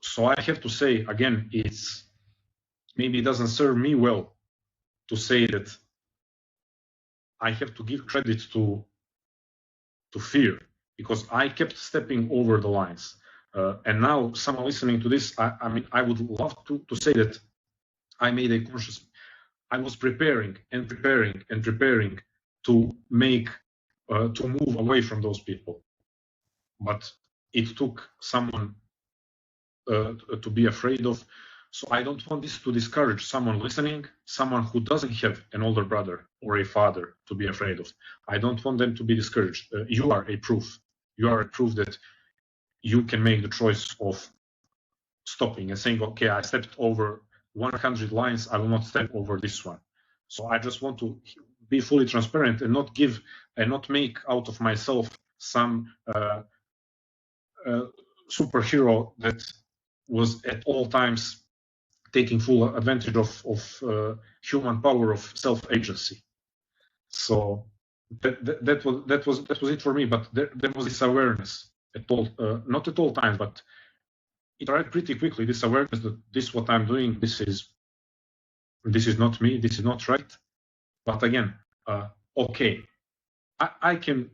So I have to say, again, it's maybe it doesn't serve me well to say that I have to give credit to fear, because I kept stepping over the lines. And now someone listening to this, I mean, I would love to say that I made a conscious, I was preparing to make, to move away from those people. But it took someone to be afraid of. So I don't want this to discourage someone listening, someone who doesn't have an older brother or a father to be afraid of. I don't want them to be discouraged. You are a proof. You are a proof that you can make the choice of stopping and saying, okay, I stepped over 100 lines, I will not step over this one. So I just want to be fully transparent and not give and not make out of myself some superhero that was at all times taking full advantage of human power of self-agency. So that was it for me. But there was this awareness at all, not at all times, but it arrived pretty quickly. This awareness that this what I'm doing, this is not me, this is not right. But again, okay, I can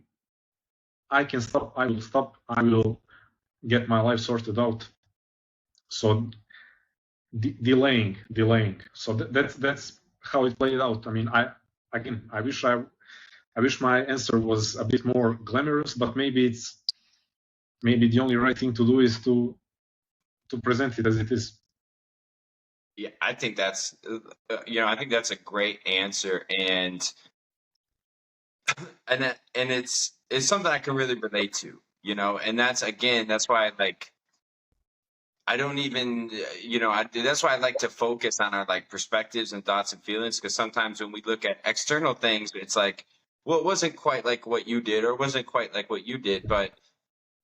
stop. I will stop. I will get my life sorted out. So delaying. So that's how it played out. I mean, I wish my answer was a bit more glamorous, but maybe the only right thing to do is to present it as it is. Yeah, I think that's I think that's a great answer, and it's something I can really relate to, and that's why I don't even, that's why I like to focus on our perspectives and thoughts and feelings, because sometimes when we look at external things, it's like, well, it wasn't quite like what you did, or it wasn't quite like what you did, but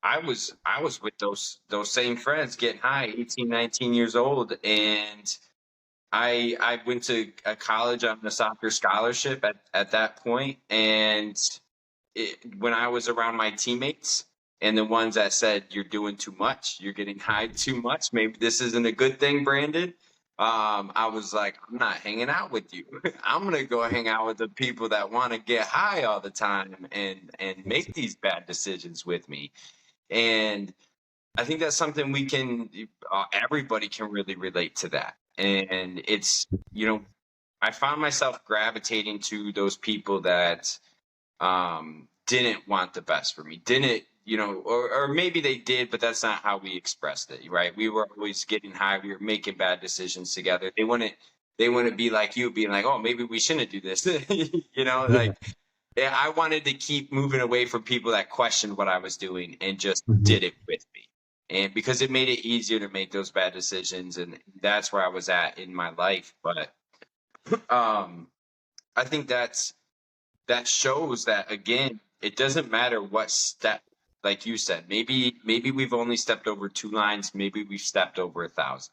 I was with those same friends getting high, 18, 19 years old, and I went to a college on a soccer scholarship at that point, and when I was around my teammates, and the ones that said you're doing too much, you're getting high too much, maybe this isn't a good thing, Brandon. I was like, I'm not hanging out with you. I'm gonna go hang out with the people that want to get high all the time and make these bad decisions with me. And I think that's something we can, everybody can really relate to that. And it's, I found myself gravitating to those people that didn't want the best for me, didn't, or maybe they did, but that's not how we expressed it, right? We were always getting high. We were making bad decisions together. They wouldn't be like you being like, oh, maybe we shouldn't do this. Yeah. Yeah, I wanted to keep moving away from people that questioned what I was doing and just Mhm. did it with me. And because it made it easier to make those bad decisions. And that's where I was at in my life. But I think that shows that, again, it doesn't matter what step, like you said, maybe we've only stepped over 2 lines, maybe we've stepped over 1,000.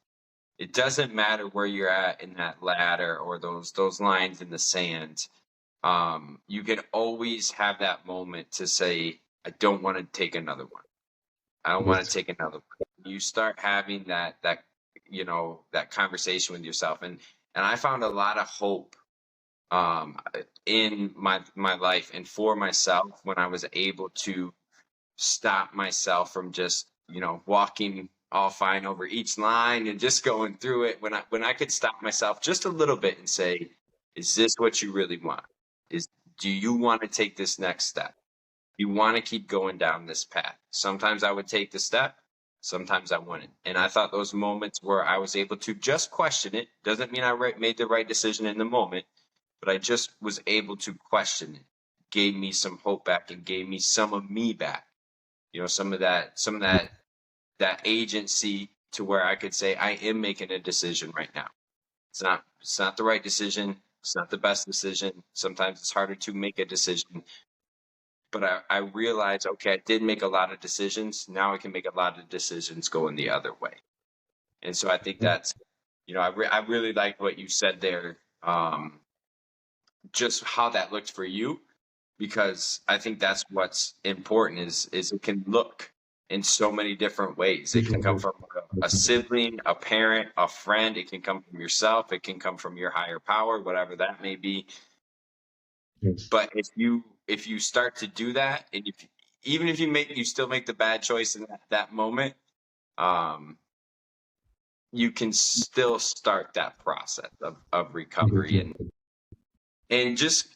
It doesn't matter where you're at in that ladder or those lines in the sand. You can always have that moment to say, I don't want to take another one. I don't want to Yes. take another one. You start having that conversation with yourself. And I found a lot of hope um, in my life and for myself when I was able to stop myself from just walking all fine over each line and just going through it. When I could stop myself just a little bit and say, is this what you really want? Is Do you want to take this next step? You want to keep going down this path? Sometimes I would take the step, sometimes I wouldn't. And I thought those moments where I was able to just question it, doesn't mean I made the right decision in the moment, but I just was able to question it, gave me some hope back and gave me some of me back. Some of that agency to where I could say I am making a decision right now. It's not the right decision. It's not the best decision. Sometimes it's harder to make a decision. But I realized, okay, I did make a lot of decisions. Now I can make a lot of decisions going the other way. And so I think that's, I really like what you said there. Just how that looked for you, because I think that's what's important is it can look in so many different ways. It can Different come way. from a sibling, a parent, a friend. It can come from yourself. It can come from your higher power, whatever that may be. Yes. But if you start to do that, and even if you still make the bad choice in that moment, um, you can still start that process of recovery. Mhm. And just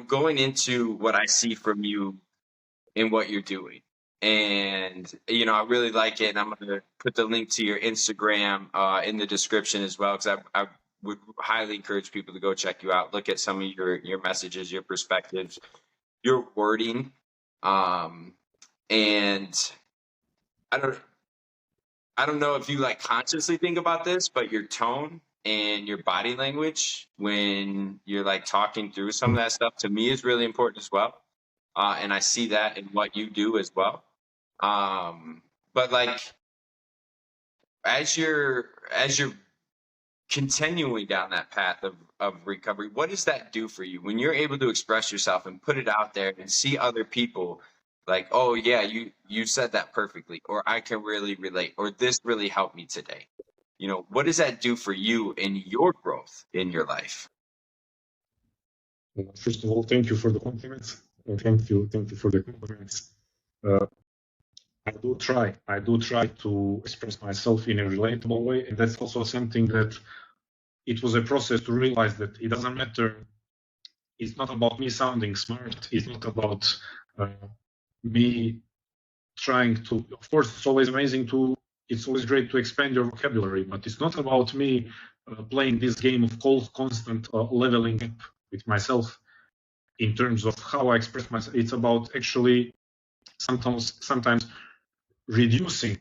going into what I see from you in what you're doing. And I really like it, and I'm going to put the link to your Instagram in the description as well, because I would highly encourage people to go check you out, look at some of your messages, your perspectives, your wording, and I don't I don't know if you like consciously think about this, but your tone and your body language when you're like talking through some of that stuff to me is really important as well. And I see that in what you do as well. But like as you're continuing down that path of recovery, what does that do for you when you're able to express yourself and put it out there and see other people like, oh yeah, you said that perfectly, or I can really relate, or this really helped me today? What does that do for you in your growth in your life? First of all, thank you for the compliments. Thank you for the compliments. Uh, I do try to express myself in a relatable way, and that's also something that it was a process to realize that it doesn't matter. It's not about me sounding smart. It's not about uh, me trying to. Of course, it's always amazing to. It's always great to expand your vocabulary, but it's not about me playing this game of constant leveling up with myself in terms of how I express myself. It's about actually sometimes reducing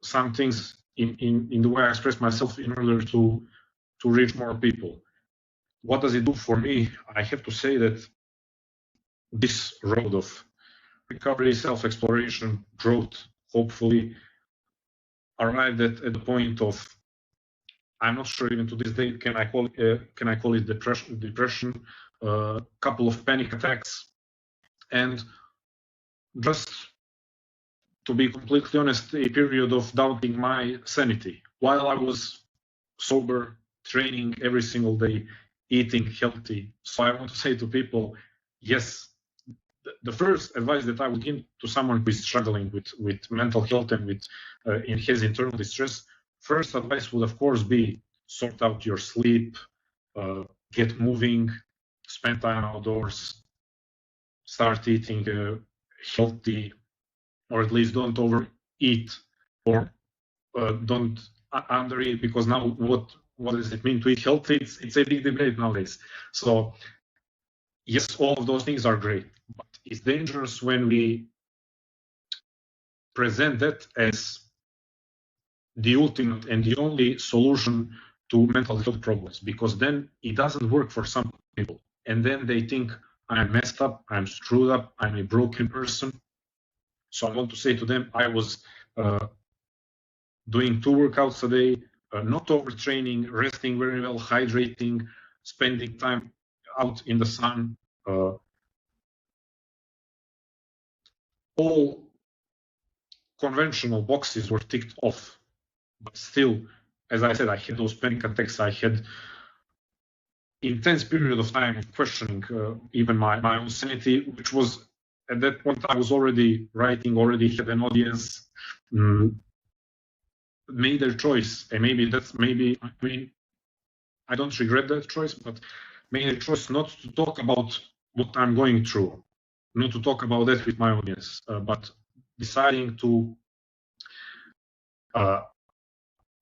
some things in the way I express myself in order to reach more people. What does it do for me? I have to say that this road of recovery, self-exploration, growth, hopefully arrived at the point of, I'm not sure even to this day, can I call it depression, couple of panic attacks, and just to be completely honest, a period of doubting my sanity while I was sober, training every single day, eating healthy. So I want to say to people, yes, the first advice that I would give to someone who is struggling with mental health and with in his internal distress, first advice would of course be sort out your sleep, get moving, spend time outdoors, start eating healthy, or at least don't overeat or don't undereat, because now what does it mean to eat healthy? It's a big debate nowadays. So yes, all of those things are great, but it's dangerous when we present that as the ultimate and the only solution to mental health problems, because then it doesn't work for some people. And then they think, I'm messed up, I'm screwed up, I'm a broken person. So I want to say to them, I was doing 2 workouts a day, not overtraining, resting very well, hydrating, spending time out in the sun, all conventional boxes were ticked off. But still, as I said, I had those panic attacks. I had intense period of time questioning even my own sanity, which was at that point I was already writing, already had an audience, made a choice, and maybe I mean I don't regret that choice, but made a choice not to talk about what I'm going through, not to talk about that with my audience, but deciding to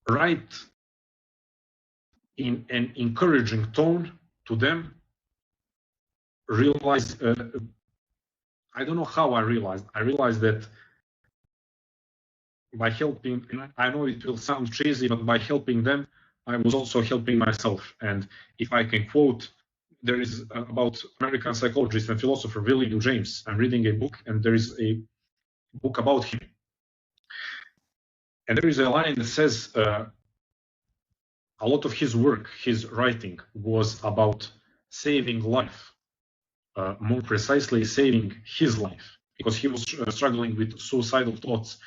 write in an encouraging tone to them. Realize, I don't know how I realized that by helping, and I know it will sound cheesy, but by helping them, I was also helping myself. And if I can quote, there is about American psychologist and philosopher William James. I'm reading a book, and there is a book about him. And there is a line that says a lot of his work, his writing, was about saving life, more precisely saving his life, because he was struggling with suicidal thoughts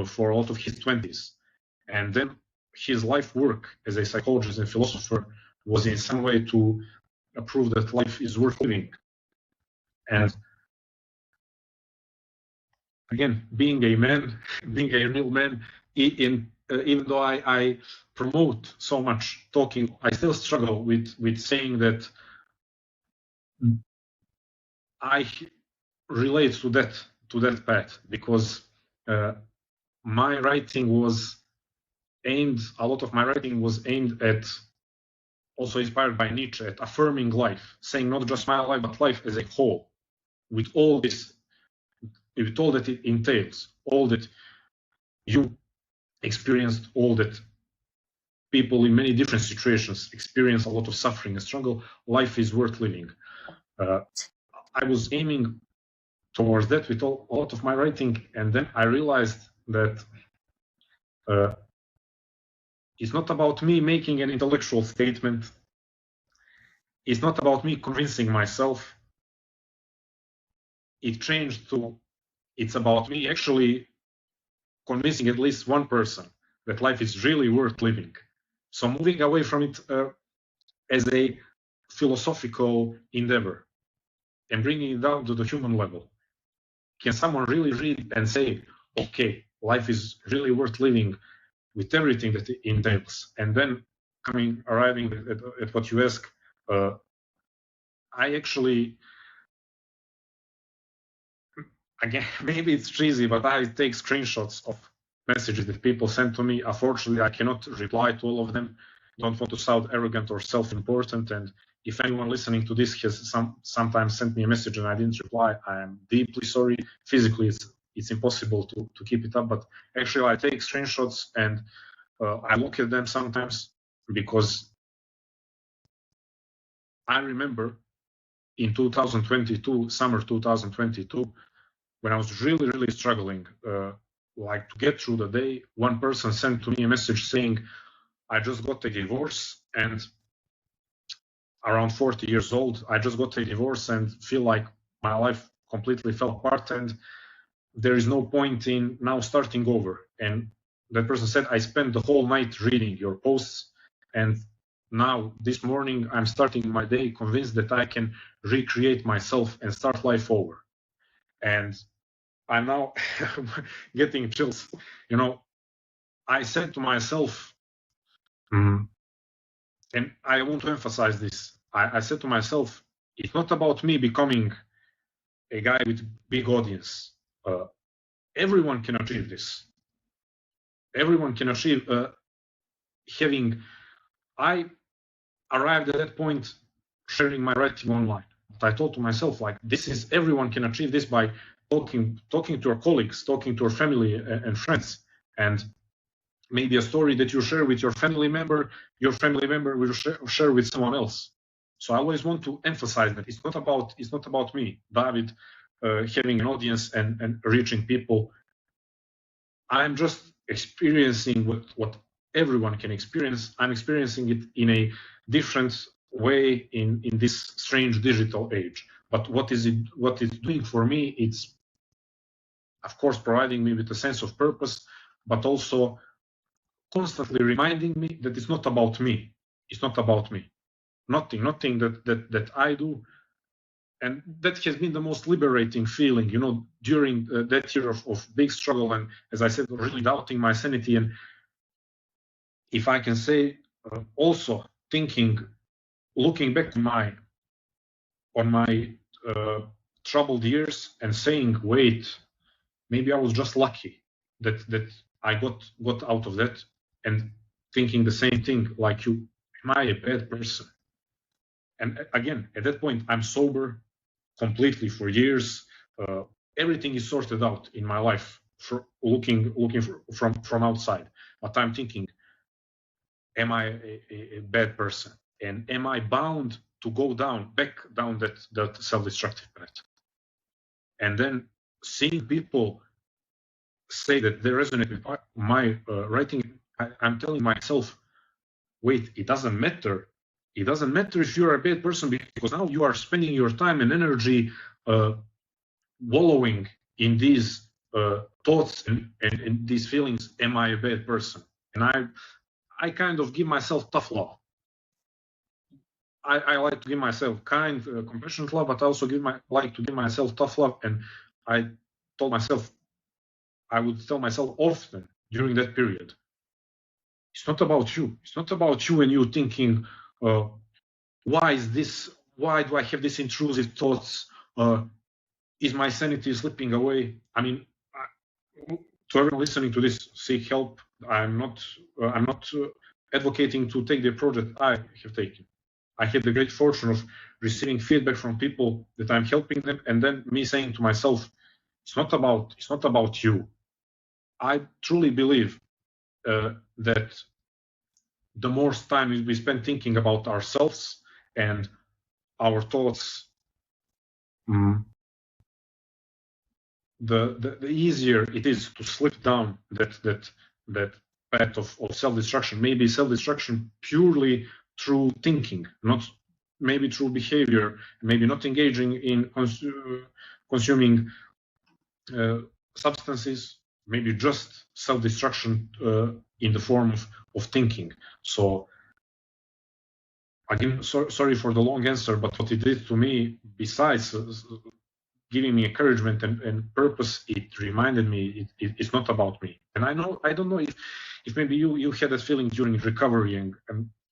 for a lot of his 20s. And then his life work as a psychologist and philosopher was in some way to prove that life is worth living. And again, being a man, being a real man, even though I promote so much talking, I still struggle with saying that I relate to that path, because my writing was aimed, a lot of my writing was aimed at, also inspired by Nietzsche, at affirming life, saying not just my life, but life as a whole, with all this, with all that it entails, all that you experienced, all that people in many different situations experience, a lot of suffering and struggle. Life is worth living. I was aiming towards that with a lot of my writing, and then I realized that it's not about me making an intellectual statement. It's not about me convincing myself. It changed to, it's about me actually convincing at least one person that life is really worth living. So moving away from it as a philosophical endeavor and bringing it down to the human level. Can someone really read and say, okay, life is really worth living with everything that it entails? And then arriving at what you ask, I actually, again, maybe it's cheesy, but I take screenshots of messages that people send to me. Unfortunately, I cannot reply to all of them. Don't want to sound arrogant or self-important. And if anyone listening to this has sometimes sent me a message and I didn't reply, I am deeply sorry. Physically, it's impossible to keep it up. But actually, I take screenshots and I look at them sometimes, because I remember in 2022, summer 2022, when I was really, really struggling, like to get through the day, one person sent to me a message saying, I just got a divorce, and around 40 years old, I just got a divorce and feel like my life completely fell apart, and there is no point in now starting over. And that person said, I spent the whole night reading your posts, and now this morning I'm starting my day convinced that I can recreate myself and start life over. And I'm now getting chills. You know, I said to myself, and I want to emphasize this. I said to myself, it's not about me becoming a guy with big audience. Everyone can achieve this. Everyone can achieve having. I arrived at that point sharing my writing online. But I thought to myself, like, this is everyone can achieve this by talking to your colleagues, talking to your family and friends, and maybe a story that you share with your family member will share with someone else. So I always want to emphasize that it's not about me, David, having an audience and reaching people. I'm just experiencing what everyone can experience. I'm experiencing it in a different way in this strange digital age. But what it's doing for me, it's of course providing me with a sense of purpose, but also constantly reminding me that it's not about me. It's not about me. Nothing that I do. And that has been the most liberating feeling, you know, during that year of big struggle. And as I said, really doubting my sanity. And if I can say, also looking back on my troubled years and saying, wait, maybe I was just lucky that I got out of that, and thinking the same thing like you, am I a bad person? And again, at that point, I'm sober completely for years. Everything is sorted out in my life for looking from outside. But I'm thinking, am I a bad person? And am I bound to go back down that self-destructive path? And then seeing people say that they resonate with my writing, I'm telling myself, wait, it doesn't matter. It doesn't matter if you're a bad person, because now you are spending your time and energy wallowing in these thoughts and these feelings. Am I a bad person? And I kind of give myself tough love. I like to give myself kind, compassionate love, but I also like to give myself tough love. And I told myself, I would tell myself often during that period, it's not about you. It's not about you and you thinking, why is this? Why do I have these intrusive thoughts? Is my sanity slipping away? I mean, to everyone listening to this, seek help. I'm not advocating to take the project I have taken. I had the great fortune of receiving feedback from people that I'm helping them, and then me saying to myself, it's not about you. I truly believe that the more time we spend thinking about ourselves and our thoughts, the easier it is to slip down that path of self-destruction. Maybe self-destruction purely through thinking, not maybe through behavior, maybe not engaging in consuming substances, maybe just self-destruction in the form of thinking. So again, sorry for the long answer, but what it did to me, besides giving me encouragement and purpose, it reminded me it's not about me. And I don't know if maybe you had that feeling during recovery, and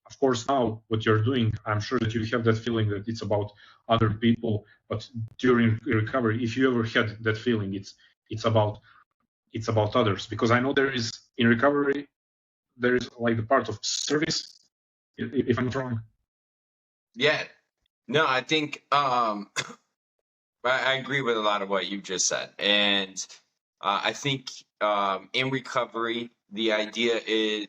of course now what you're doing, I'm sure that you have that feeling that it's about other people. But during recovery, if you ever had that feeling, it's about others, because I know there is in recovery there is like the part of service. If I'm not wrong. Yeah. No, I think I agree with a lot of what you just said. And I think in recovery, the idea is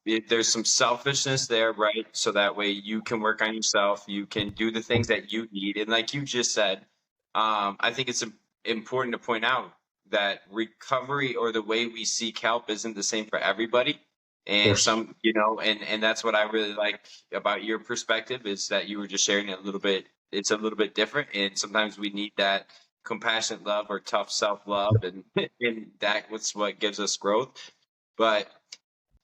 there's some selfishness there, right? So that way you can work on yourself, you can do the things that you need. And like you just said, I think it's important to point out that recovery or the way we seek help isn't the same for everybody. And some, and that's what I really like about your perspective, is that you were just sharing it a little bit. It's a little bit different, and sometimes we need that compassionate love or tough self-love, and and that was what gives us growth. But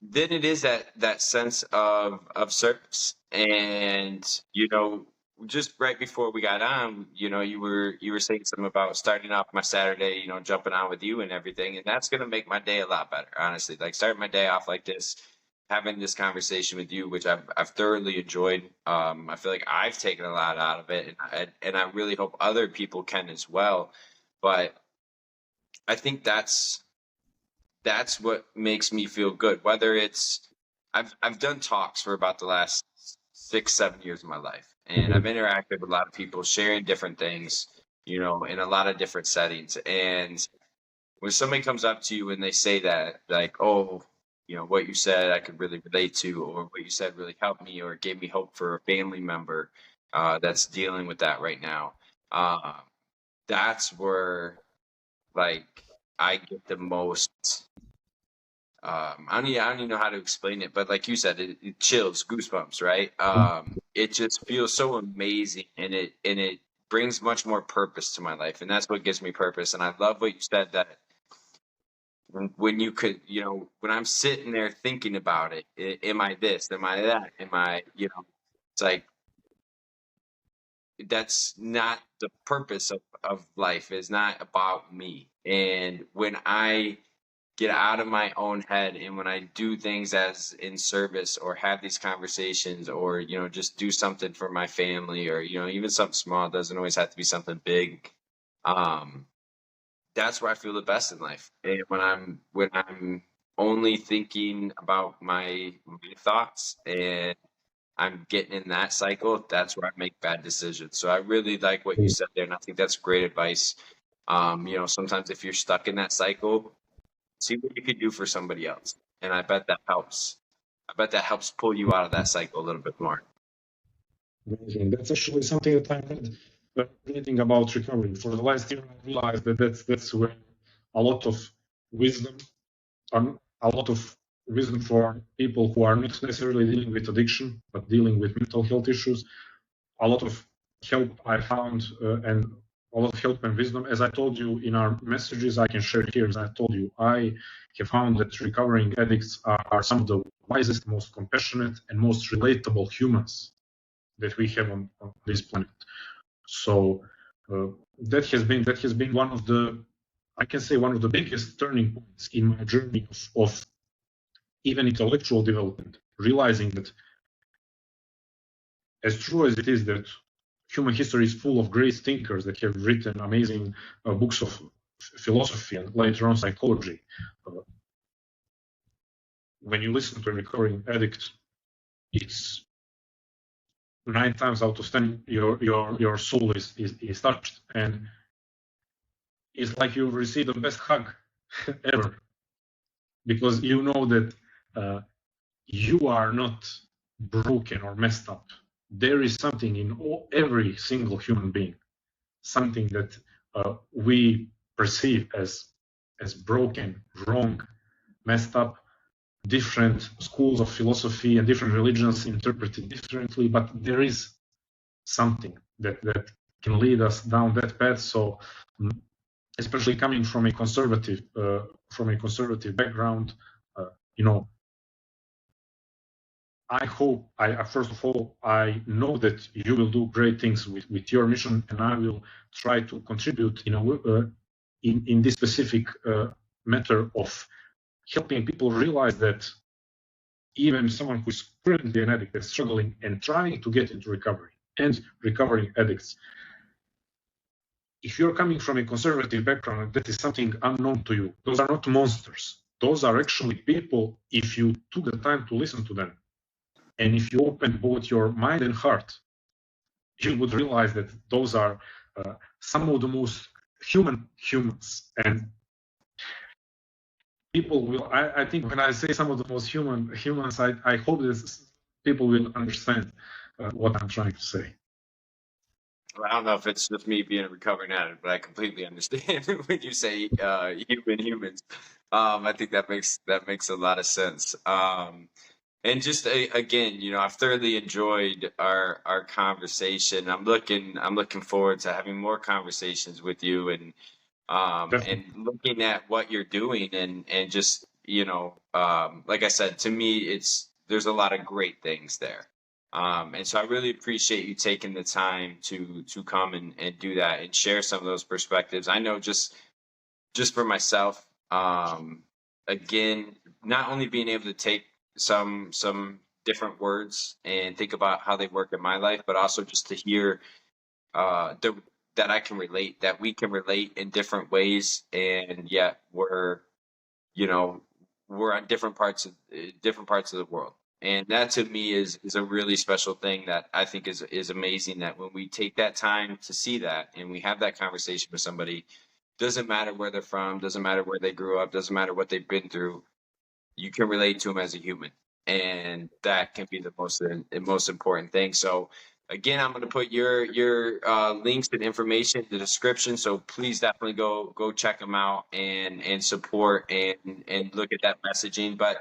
then it is that sense of service. And just right before we got on, you were saying something about starting off my Saturday, jumping on with you and everything, and that's going to make my day a lot better, honestly. Like, starting my day off like this, having this conversation with you, which I've thoroughly enjoyed. I feel like I've taken a lot out of it, and I really hope other people can as well. But I think that's what makes me feel good. Whether it's I've done talks for about the last 6, 7 years of my life, and I've interacted with a lot of people sharing different things, in a lot of different settings. And when somebody comes up to you and they say that, like, oh, what you said I could really relate to, or what you said really helped me, or gave me hope for a family member that's dealing with that right now. Uh, that's where, like, I get the most. I don't even know how to explain it, but like you said, it chills, goosebumps, right? It just feels so amazing, and it brings much more purpose to my life, and that's what gives me purpose. And I love what you said, that when you could, when I'm sitting there thinking about it, am I this? Am I that? Am I, it's like, that's not the purpose of life. Is not about me. And when I get out of my own head, and when I do things as in service, or have these conversations, or just do something for my family, or even something small, it doesn't always have to be something big. um that's where I feel the best in life. And when I'm only thinking about my thoughts, and I'm getting in that cycle, that's where I make bad decisions. So I really like what you said there, and I think that's great advice. Sometimes if you're stuck in that cycle, see what you could do for somebody else. And I bet that helps. I bet that helps pull you out of that cycle a little bit more. Amazing. That's actually something that I had reading about recovery. For the last year, I realized that that's where a lot of wisdom, a lot of wisdom for people who are not necessarily dealing with addiction, but dealing with mental health issues. A lot of help I found, and a lot of help and wisdom. As I told you in our messages, I can share here. As I told you, I have found that recovering addicts are some of the wisest, most compassionate, and most relatable humans that we have on this planet. So that has been one of the, I can say, one of the biggest turning points in my journey of even intellectual development, realizing that, as true as it is that human history is full of great thinkers that have written amazing books of philosophy and later on psychology, when you listen to a recovering addict, it's 9 times out of 10 your soul is touched, and it's like you've received the best hug ever, because you know that you are not broken or messed up. There is something in every single human being, something that we perceive as broken, wrong, messed up. Different schools of philosophy and different religions interpret it differently, but there is something that can lead us down that path. So, especially coming from a conservative background, you know, I hope, first of all, I know that you will do great things with your mission, and I will try to contribute in this specific matter of helping people realize that even someone who's currently an addict is struggling and trying to get into recovery, and recovering addicts, if you're coming from a conservative background, that is something unknown to you. Those are not monsters. Those are actually people, if you took the time to listen to them, and if you open both your mind and heart, you would realize that those are some of the most human humans. And people will, I think when I say some of the most humans, I hope that people will understand what I'm trying to say. Well, I don't know if it's just me being a recovering addict, but I completely understand when you say human humans. I think that makes a lot of sense. And just again, I've thoroughly enjoyed our conversation. I'm looking forward to having more conversations with you, and Definitely. looking at what you're doing, and just, like I said, to me, there's a lot of great things there. And so I really appreciate you taking the time to come and do that and share some of those perspectives. I know just for myself, again, not only being able to take some different words and think about how they work in my life, but also just to hear the that I can relate, that we can relate in different ways, and yet you know, we're on different parts of the world. And that to me is a really special thing that I think is amazing, that when we take that time to see that and we have that conversation with somebody, doesn't matter where they're from, doesn't matter where they grew up, doesn't matter what they've been through, you can relate to them as a human, and that can be the most important thing. So again, I'm going to put your links and information in the description, so please definitely go check them out and support and look at that messaging. But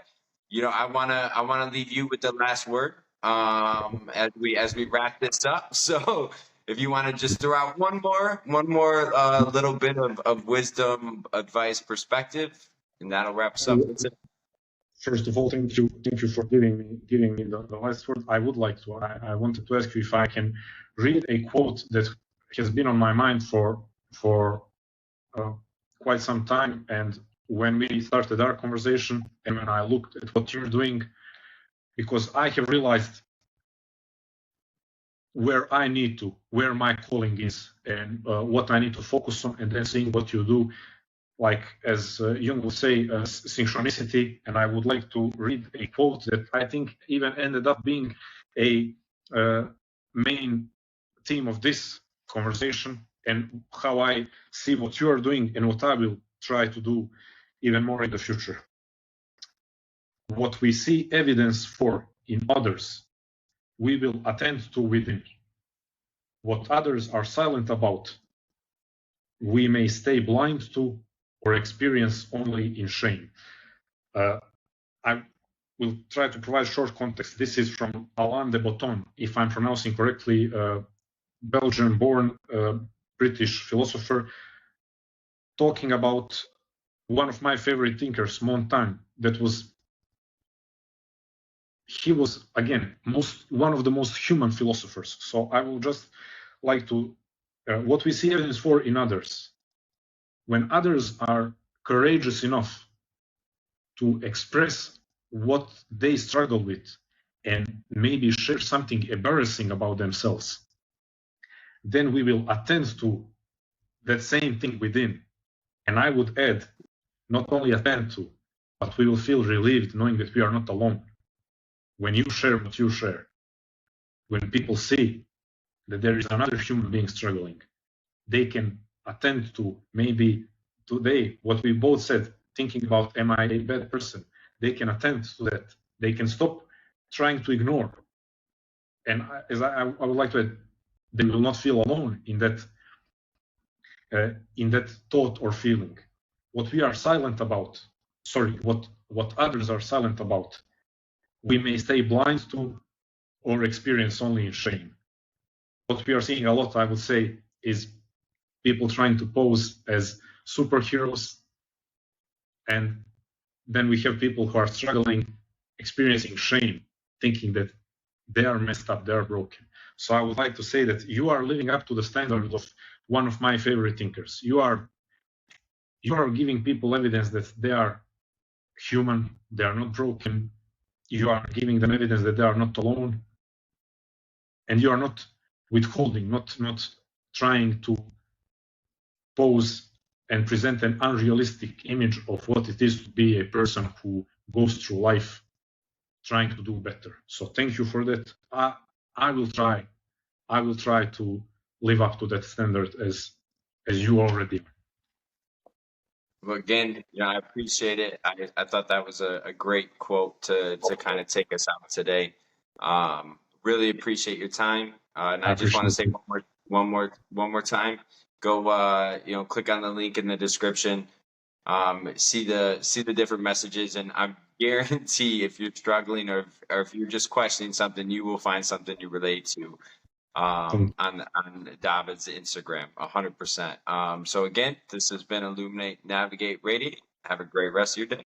I want to leave you with the last word, as we wrap this up. So if you want to just throw out one more little bit of wisdom, advice, perspective, and that'll wrap us up. That's it. First of all, thank you for giving me the last word. I would like to. I wanted to ask you if I can read a quote that has been on my mind for uh, quite some time. And when we started our conversation, and when I looked at what you're doing, because I have realized where my calling is, and what I need to focus on, and then seeing what you do, like as Jung would say, synchronicity. And I would like to read a quote that I think even ended up being a main theme of this conversation, and how I see what you are doing and what I will try to do even more in the future. What we see evidence for in others, we will attend to within. What others are silent about, we may stay blind to or experience only in shame. I will try to provide short context. This is from Alain de Botton, if I'm pronouncing correctly, Belgian-born British philosopher, talking about one of my favorite thinkers, Montaigne. He was again one of the most human philosophers. So I will just like to what we see evidence for in others. When others are courageous enough to express what they struggle with and maybe share something embarrassing about themselves, then we will attend to that same thing within. And I would add, not only attend to, but we will feel relieved knowing that we are not alone. When you share what you share, when people see that there is another human being struggling, they can attend to maybe today what we both said, thinking about, am I a bad person? They can attend to that. They can stop trying to ignore. And I would like to add, they will not feel alone in that thought or feeling. What we are silent about, what others are silent about, we may stay blind to or experience only in shame. What we are seeing a lot, I would say, is people trying to pose as superheroes, and then we have people who are struggling, experiencing shame, thinking that they are messed up, they are broken. So I would like to say that you are living up to the standard of one of my favorite thinkers. You are giving people evidence that they are human, they are not broken. You are giving them evidence that they are not alone, and you are not withholding, not trying to pose and present an unrealistic image of what it is to be a person who goes through life trying to do better. So thank you for that. I will try. I will try to live up to that standard as you already. Well, again, I appreciate it. I thought that was a great quote to kind of take us out today. Really appreciate your time, and I I just want to appreciate say it. one more time. Go, click on the link in the description. See the different messages, and I'm guarantee if you're struggling or if you're just questioning something, you will find something you relate to on David's Instagram, 100%. So again, this has been Illuminate, Navigate, Radiate. Have a great rest of your day.